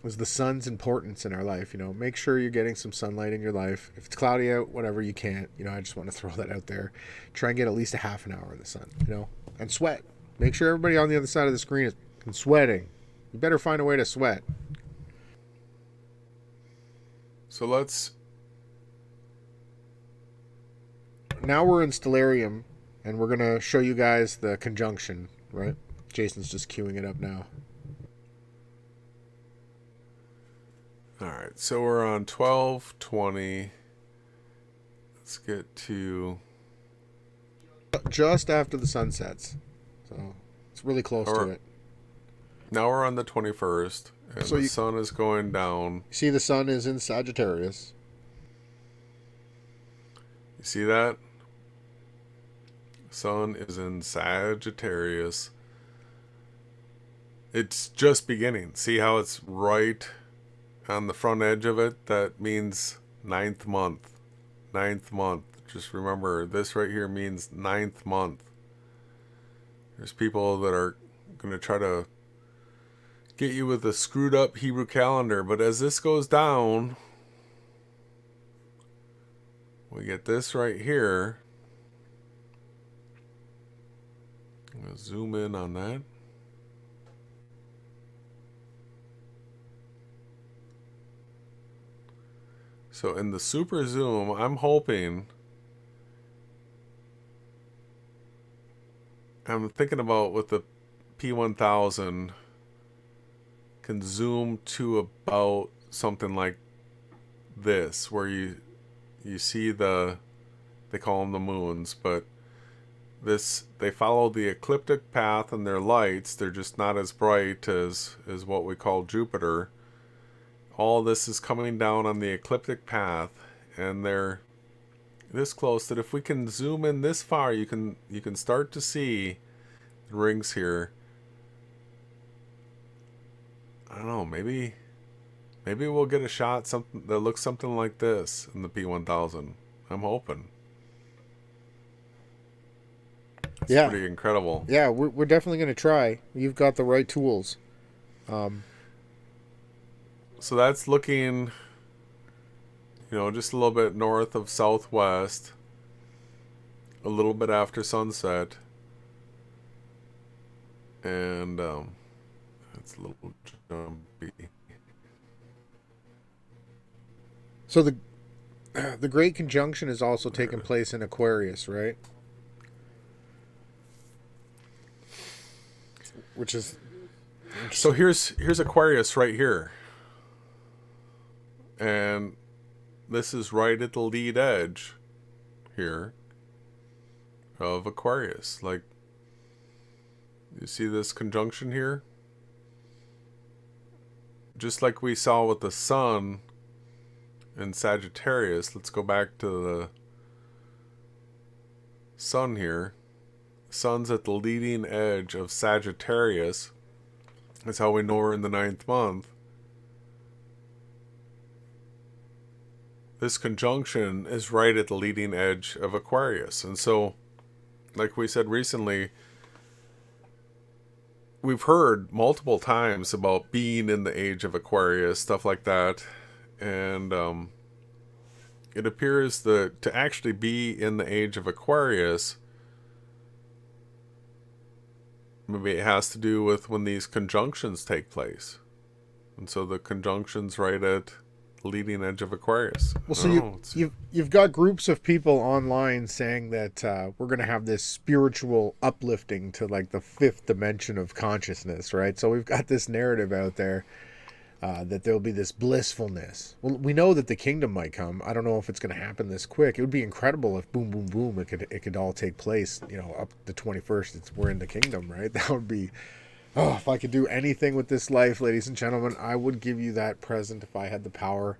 is the sun's importance in our life. Make sure you're getting some sunlight in your life. If it's cloudy out, whatever, you can't. I just want to throw that out there. Try and get at least a half an hour in the sun, and sweat. Make sure everybody on the other side of the screen is sweating. You better find a way to sweat. So let's. Now we're in Stellarium, and we're going to show you guys the conjunction, right? Jason's just queuing it up now. All right, so we're on 12:20. Let's get to. Just after the sun sets. So it's really close to it. Now we're on the 21st, and So the sun is going down. You see the sun is in Sagittarius. You see that? Sun is in Sagittarius. It's just beginning. See how it's right on the front edge of it? That means 9th month. 9th month. Just remember, this right here means 9th month. There's people that are going to try to get you with a screwed up Hebrew calendar, but as this goes down, we get this right here. I'm going to zoom in on that. So in the super zoom, I'm thinking about with the P1000 can zoom to about something like this, where you see they call them the moons, but they follow the ecliptic path and their lights. They're just not as bright as what we call Jupiter. All this is coming down on the ecliptic path, and they're this close that if we can zoom in this far, you can start to see the rings here. I don't know, maybe we'll get a shot something that looks something like this in the P1000. I'm hoping. It's pretty incredible. Yeah, we're definitely going to try. You've got the right tools. So that's looking, just a little bit north of southwest, a little bit after sunset, and it's a little jumpy. So the Great Conjunction is also taking place in Aquarius, right? Which is so here's Aquarius right here. And this is right at the lead edge here of Aquarius. Like, you see this conjunction here? Just like we saw with the sun in Sagittarius, let's go back to the sun here. Sun's at the leading edge of Sagittarius. That's how we know we're in the 9th month. This conjunction is right at the leading edge of Aquarius. And so, like we said recently, we've heard multiple times about being in the age of Aquarius, stuff like that. And it appears that to actually be in the age of Aquarius, maybe it has to do with when these conjunctions take place. And so the conjunction's right at the leading edge of Aquarius. Well, so you've got groups of people online saying that we're going to have this spiritual uplifting to like the 5th dimension of consciousness, right? So we've got this narrative out there that there'll be this blissfulness. Well, we know that the kingdom might come. I don't know if it's going to happen this quick. It would be incredible if boom, boom, boom, it could all take place, up the 21st. We're in the kingdom, right? That would be, if I could do anything with this life, ladies and gentlemen, I would give you that present if I had the power.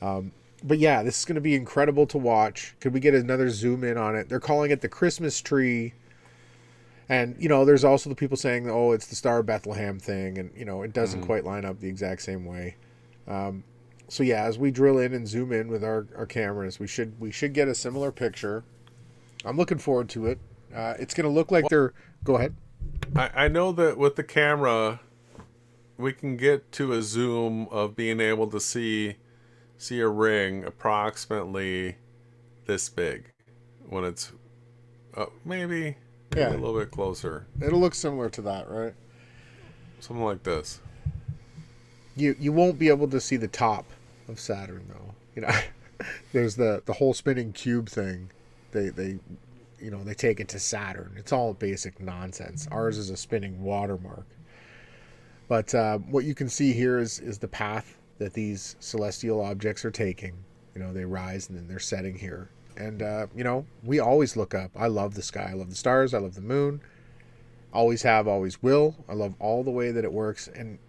But yeah, this is going to be incredible to watch. Could we get another zoom in on it? They're calling it the Christmas tree. And, there's also the people saying, oh, it's the Star of Bethlehem thing. And, it doesn't quite line up the exact same way. So, yeah, as we drill in and zoom in with our cameras, we should get a similar picture. I'm looking forward to it. It's going to look like they're... Go ahead. I know that with the camera, we can get to a zoom of being able to see a ring approximately this big when it's maybe a little bit closer. It'll look similar to that, right? Something like this. You won't be able to see the top of Saturn though. There's the whole spinning cube thing. They take it to Saturn. It's all basic nonsense. Ours is a spinning watermark. But what you can see here is the path that these celestial objects are taking. They rise and then they're setting here. And, we always look up. I love the sky. I love the stars. I love the moon. Always have, always will. I love all the way that it works. And,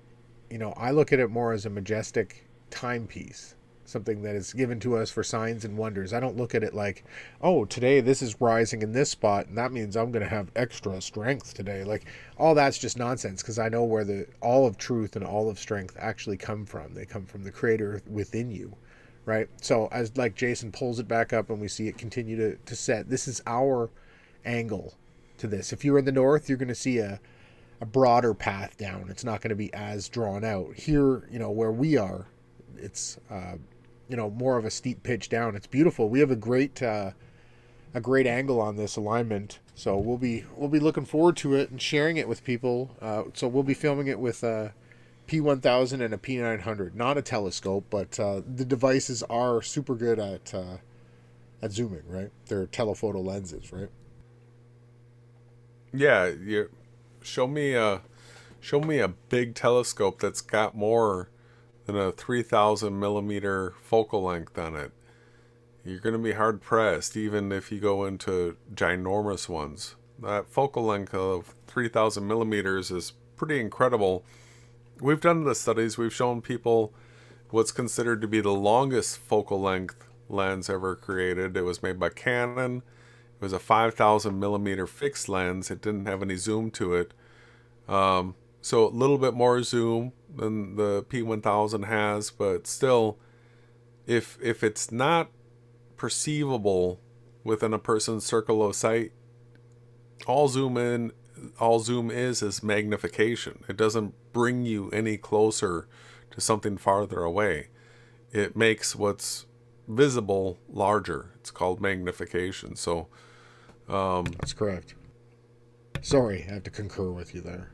I look at it more as a majestic timepiece. Something that is given to us for signs and wonders. I don't look at it like, oh, today this is rising in this spot, and that means I'm going to have extra strength today. Like, all that's just nonsense, because I know where all of truth and all of strength actually come from. They come from the Creator within you, right? So as like Jason pulls it back up and we see it continue to set, this is our angle to this. If you're in the north, you're going to see a broader path down. It's not going to be as drawn out. Here, where we are, it's more of a steep pitch down. It's beautiful. We have a great angle on this alignment, so we'll be looking forward to it and sharing it with people. So we'll be filming it with a P1000 and a P900, not a telescope, but the devices are super good at zooming, right? They're telephoto lenses, right? Yeah, show me a big telescope that's got more than a 3,000 millimeter focal length on it. You're going to be hard pressed, even if you go into ginormous ones. That focal length of 3,000 millimeters is pretty incredible. We've done the studies. We've shown people what's considered to be the longest focal length lens ever created. It was made by Canon. It was a 5,000 millimeter fixed lens. It didn't have any zoom to it. So a little bit more zoom than the P1000 has, but still, if it's not perceivable within a person's circle of sight, all zoom is magnification. It doesn't bring you any closer to something farther away. It makes what's visible larger. It's called magnification. So that's correct. Sorry, I have to concur with you there.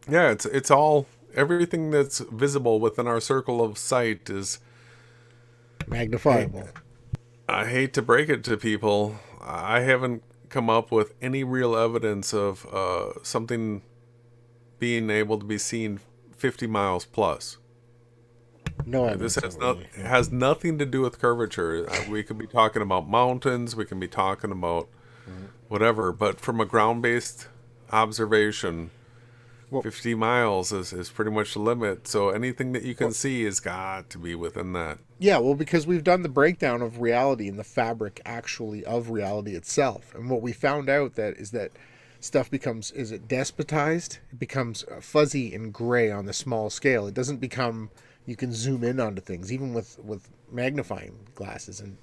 Yeah, it's all, everything that's visible within our circle of sight is magnifiable. I hate to break it to people. I haven't come up with any real evidence of something being able to be seen 50 miles plus. No This evidence. has nothing to do with curvature. We could be talking about mountains. We can be talking about whatever. But from a ground-based observation, 50 miles is pretty much the limit. So anything that you can see has got to be within that. Yeah, well, because we've done the breakdown of reality and the fabric actually of reality itself. And what we found out is that stuff becomes, is it despotized? It becomes fuzzy and gray on the small scale. It doesn't become, you can zoom in onto things, even with magnifying glasses and,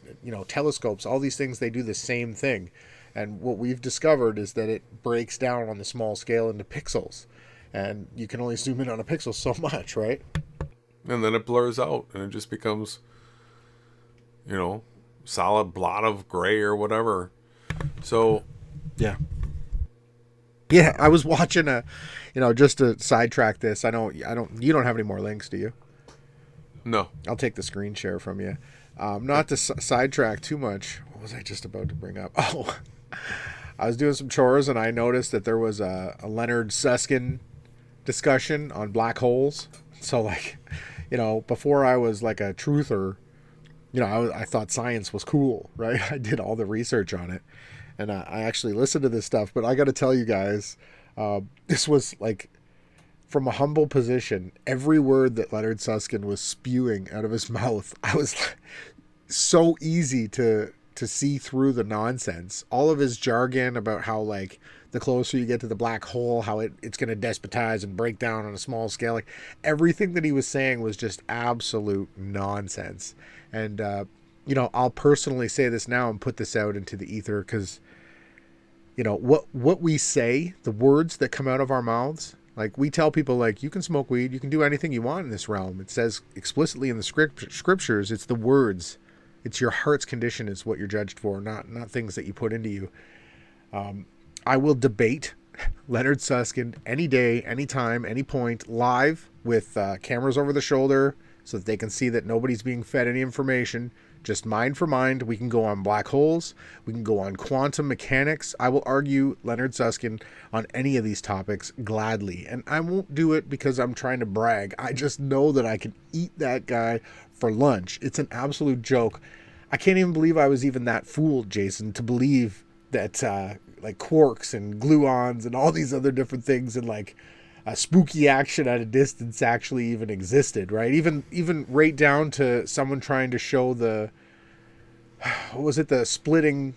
telescopes, all these things, they do the same thing. And what we've discovered is that it breaks down on the small scale into pixels. And you can only zoom in on a pixel so much, right? And then it blurs out and it just becomes, solid blot of gray or whatever. So, yeah, I was watching just to sidetrack this. You don't have any more links, do you? no. I'll take the screen share from you. Not to sidetrack too much. What was I just about to bring up? Oh, I was doing some chores and I noticed that there was a Leonard Susskind discussion on black holes. So before I was like a truther, I thought science was cool, right? I did all the research on it and I actually listened to this stuff, but I got to tell you guys, this was like, from a humble position, every word that Leonard Susskind was spewing out of his mouth, I was so easy to see through the nonsense. All of his jargon about how the closer you get to the black hole, how it's going to despotize and break down on a small scale. Everything that he was saying was just absolute nonsense. And, I'll personally say this now and put this out into the ether because, what we say, the words that come out of our mouths, we tell people, you can smoke weed, you can do anything you want in this realm. It says explicitly in the scriptures, it's the words. It's your heart's condition is what you're judged for, not things that you put into you. I will debate Leonard Susskind any day, any time, any point, live with cameras over the shoulder so that they can see that nobody's being fed any information. Just mind for mind. We can go on black holes. We can go on quantum mechanics. I will argue Leonard Susskind on any of these topics gladly. And I won't do it because I'm trying to brag. I just know that I can eat that guy for lunch. It's an absolute joke. I can't even believe I was even that fooled, Jason, to believe that quarks and gluons and all these other different things and spooky action at a distance actually even existed, right? Even right down to someone trying to show the splitting.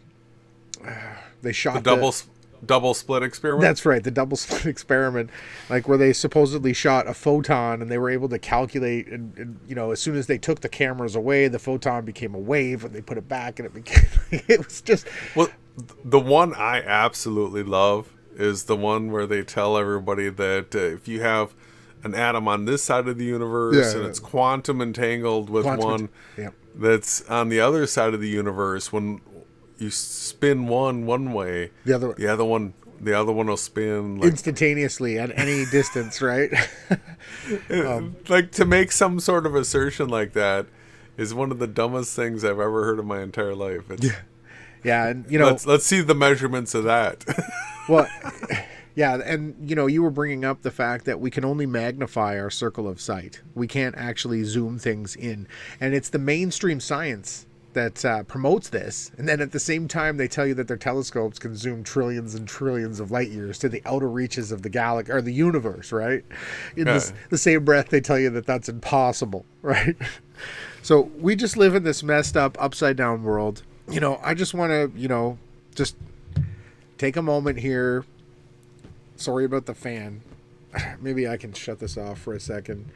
They shot the double split experiment. That's right, the double split experiment, where they supposedly shot a photon and they were able to calculate, and as soon as they took the cameras away, the photon became a wave, and they put it back, and it became. It was just. Well, the one I absolutely love is the one where they tell everybody that if you have an atom on this side of the universe and it's quantum entangled with one that's on the other side of the universe, when you spin one way, the other one will spin instantaneously at any distance, right? To make some sort of assertion like that is one of the dumbest things I've ever heard in my entire life. Yeah, and let's see the measurements of that. Well, yeah, and you were bringing up the fact that we can only magnify our circle of sight. We can't actually zoom things in, and it's the mainstream science that promotes this. And then at the same time, they tell you that their telescopes can zoom trillions and trillions of light years to the outer reaches of the galaxy or the universe, right? In the same breath, they tell you that that's impossible, right? So we just live in this messed up, upside down world. I just want to, just take a moment here. Sorry about the fan. Maybe I can shut this off for a second.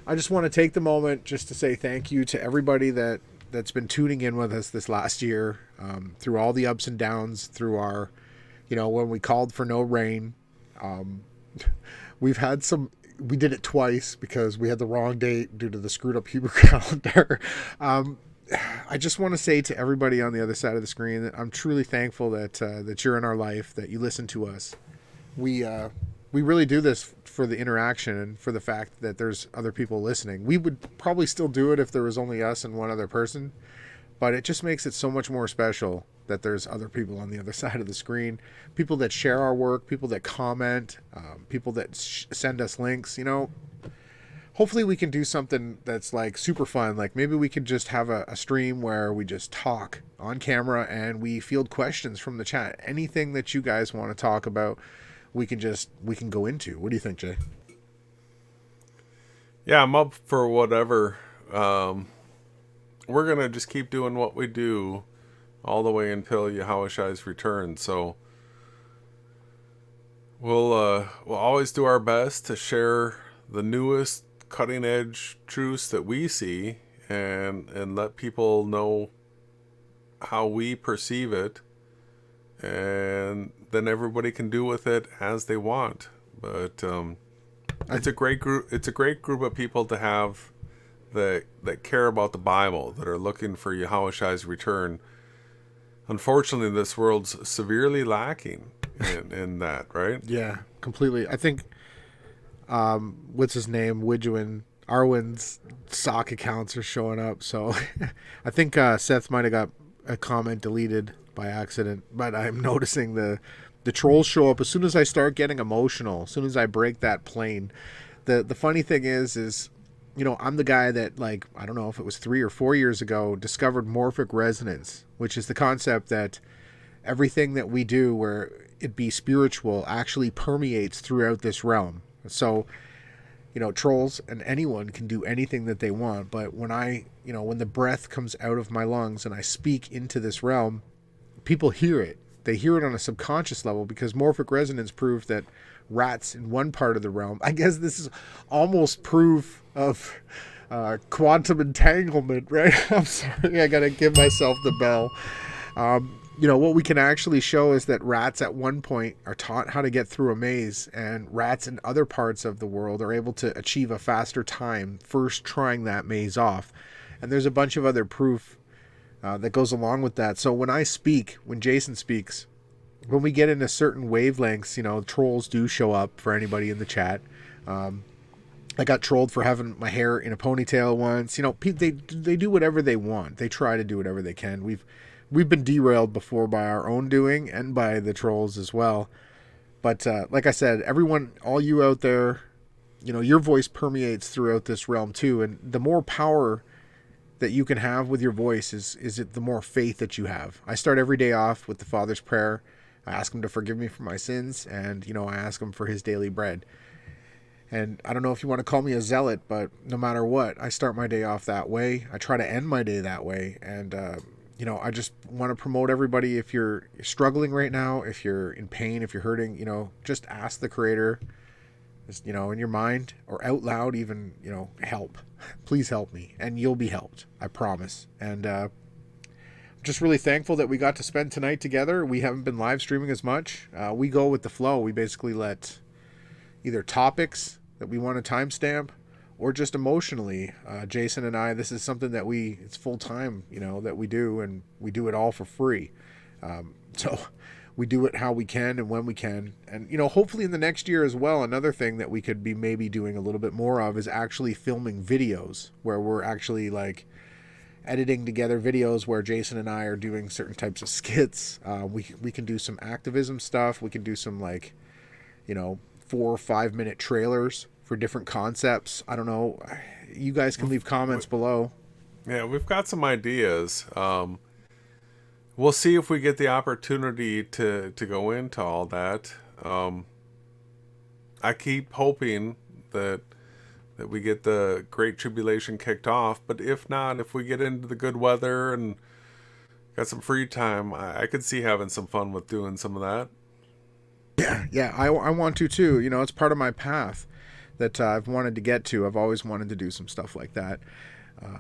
I just want to take the moment just to say thank you to everybody that's been tuning in with us this last year, through all the ups and downs, through our, when we called for no rain. We've had we did it twice because we had the wrong date due to the screwed up Hebrew calendar. I just want to say to everybody on the other side of the screen that I'm truly thankful that you're in our life, that you listen to us. We really do this for the interaction and for the fact that there's other people listening. We would probably still do it if there was only us and one other person, but it just makes it so much more special that there's other people on the other side of the screen, people that share our work, people that comment, people that send us links. hopefully we can do something that's like super fun. Like maybe we could just have a stream where we just talk on camera and we field questions from the chat. Anything that you guys want to talk about, we can go into. What do you think, Jay? Yeah, I'm up for whatever. We're gonna just keep doing what we do all the way until Yahushai's return. So we'll always do our best to share the newest cutting edge truths that we see and let people know how we perceive it, and then everybody can do with it as they want. But it's a great group. It's a great group of people to have that care about the Bible, that are looking for Yahushai's return. Unfortunately, this world's severely lacking in that, right? Yeah, completely. I think what's his name, Widgewin, Arwen's sock accounts are showing up. So I think Seth might have got a comment deleted by accident, but I'm noticing the trolls show up as soon as I start getting emotional, as soon as I break that plane. The funny thing is, you know, I'm the guy that, like, I don't know if it was 3 or 4 years ago, discovered morphic resonance, which is the concept that everything that we do, where it be spiritual, actually permeates throughout this realm. So, you know, trolls and anyone can do anything that they want, but when when the breath comes out of my lungs and I speak into this realm, people hear it. They hear it on a subconscious level, because morphic resonance proved that rats in one part of the realm, I guess this is almost proof of quantum entanglement, right? I'm sorry, I gotta give myself the bell. You know, what we can actually show is that rats at one point are taught how to get through a maze, and rats in other parts of the world are able to achieve a faster time first trying that maze off. And there's a bunch of other proof that goes along with that. So when I speak, when Jason speaks, when we get into certain wavelengths, you know, trolls do show up for anybody in the chat. I got trolled for having my hair in a ponytail once. You know, they do whatever they want. They try to do whatever they can. We've been derailed before by our own doing and by the trolls as well. But like I said, everyone, all you out there, you know, your voice permeates throughout this realm too. And the more power that you can have with your voice is it the more faith that you have. I start every day off with the Father's Prayer. I ask him to forgive me for my sins, and, you know, I ask him for his daily bread. And I don't know if you want to call me a zealot, but no matter what, I start my day off that way. I try to end my day that way. And, you know, I just want to promote everybody. If you're struggling right now, if you're in pain, if you're hurting, you know, just ask the Creator, just, you know, in your mind or out loud even, you know, help. Please help me, and you'll be helped. I promise. And just really thankful that we got to spend tonight together. We haven't been live streaming as much. We go with the flow. We basically let either topics that we want to timestamp, or just emotionally, Jason and I, this is something that it's full time, you know, that we do, and we do it all for free. So we do it how we can and when we can. And, you know, hopefully in the next year as well, another thing that we could be maybe doing a little bit more of is actually filming videos where we're actually like editing together videos where Jason and I are doing certain types of skits. We can do some activism stuff. We can do some, like, you know, 4 or 5 minute trailers for different concepts. I don't know. You guys can leave comments below. Yeah, we've got some ideas. We'll see if we get the opportunity to go into all that. I keep hoping that we get the Great Tribulation kicked off, but if not, if we get into the good weather and got some free time, I could see having some fun with doing some of that. Yeah, I want to too. You know, it's part of my path that I've wanted to get to. I've always wanted to do some stuff like that.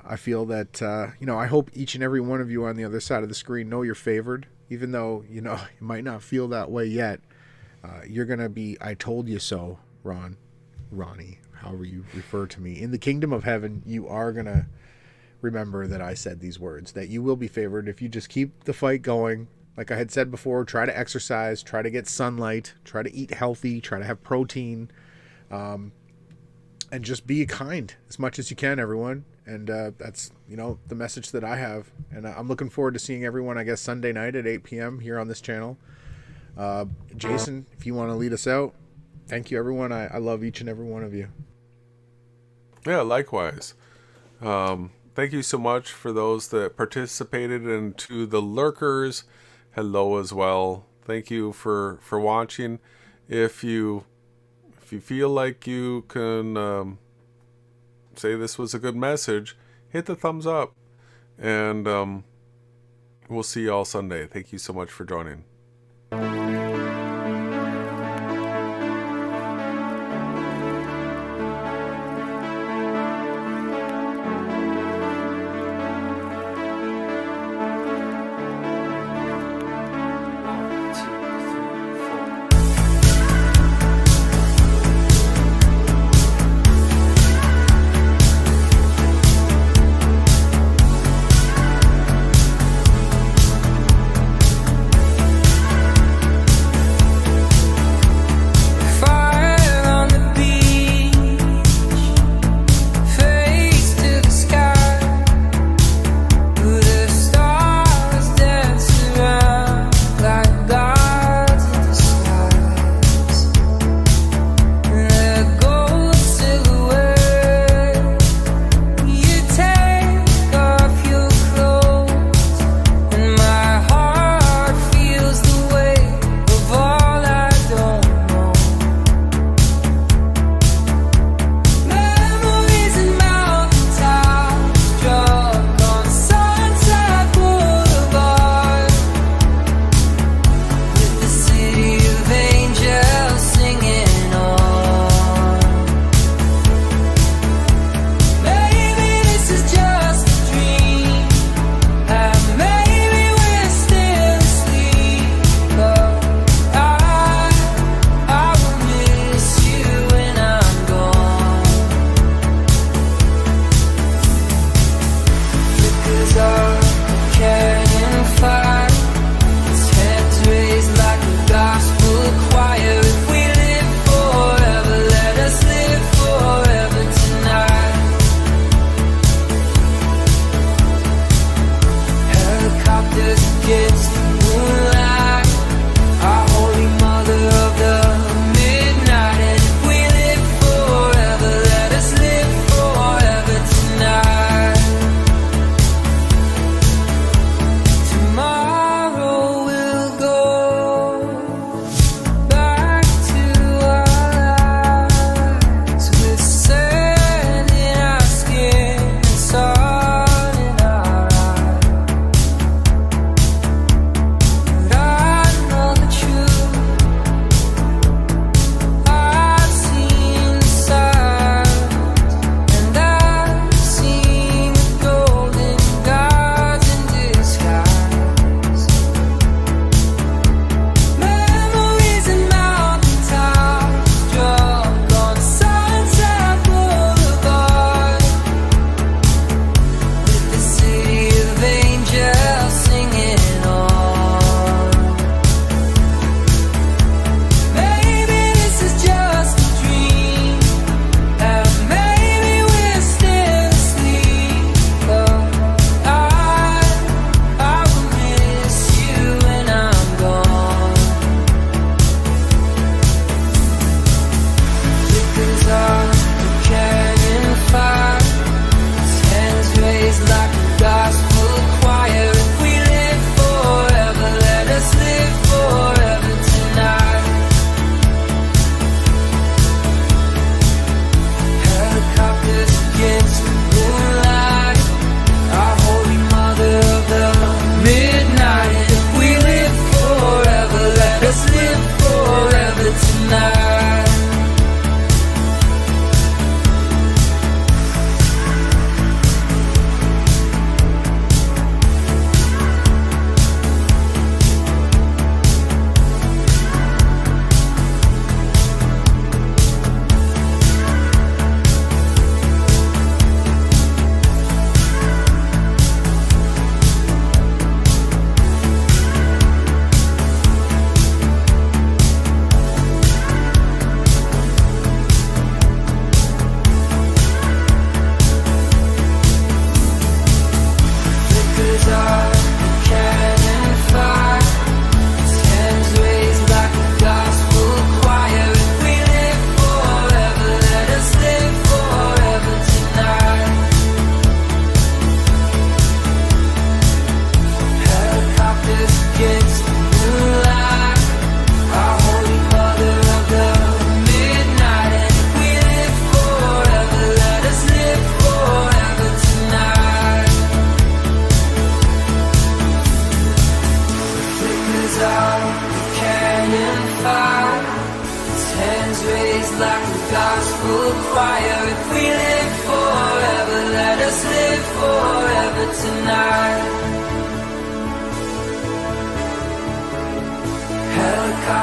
I feel that, you know, I hope each and every one of you on the other side of the screen know you're favored, even though, you know, you might not feel that way yet. You're going to be, I told you so, Ronnie, however you refer to me. In the kingdom of heaven, you are going to remember that I said these words, that you will be favored if you just keep the fight going. Like I had said before, try to exercise, try to get sunlight, try to eat healthy, try to have protein, and just be kind as much as you can, everyone. And that's, you know, the message that I have. And I'm looking forward to seeing everyone, I guess, Sunday night at 8 p.m. here on this channel. Jason, if you want to lead us out. Thank you, everyone. I love each and every one of you. Yeah, likewise. Thank you so much for those that participated, and to the lurkers, hello as well. Thank you for watching. If you feel like you can say this was a good message, hit the thumbs up, and we'll see you all Sunday. Thank you so much for joining.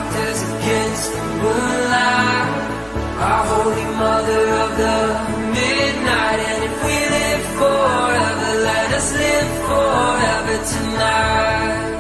doctors against the moonlight, our holy mother of the midnight. And if we live forever, let us live forever tonight.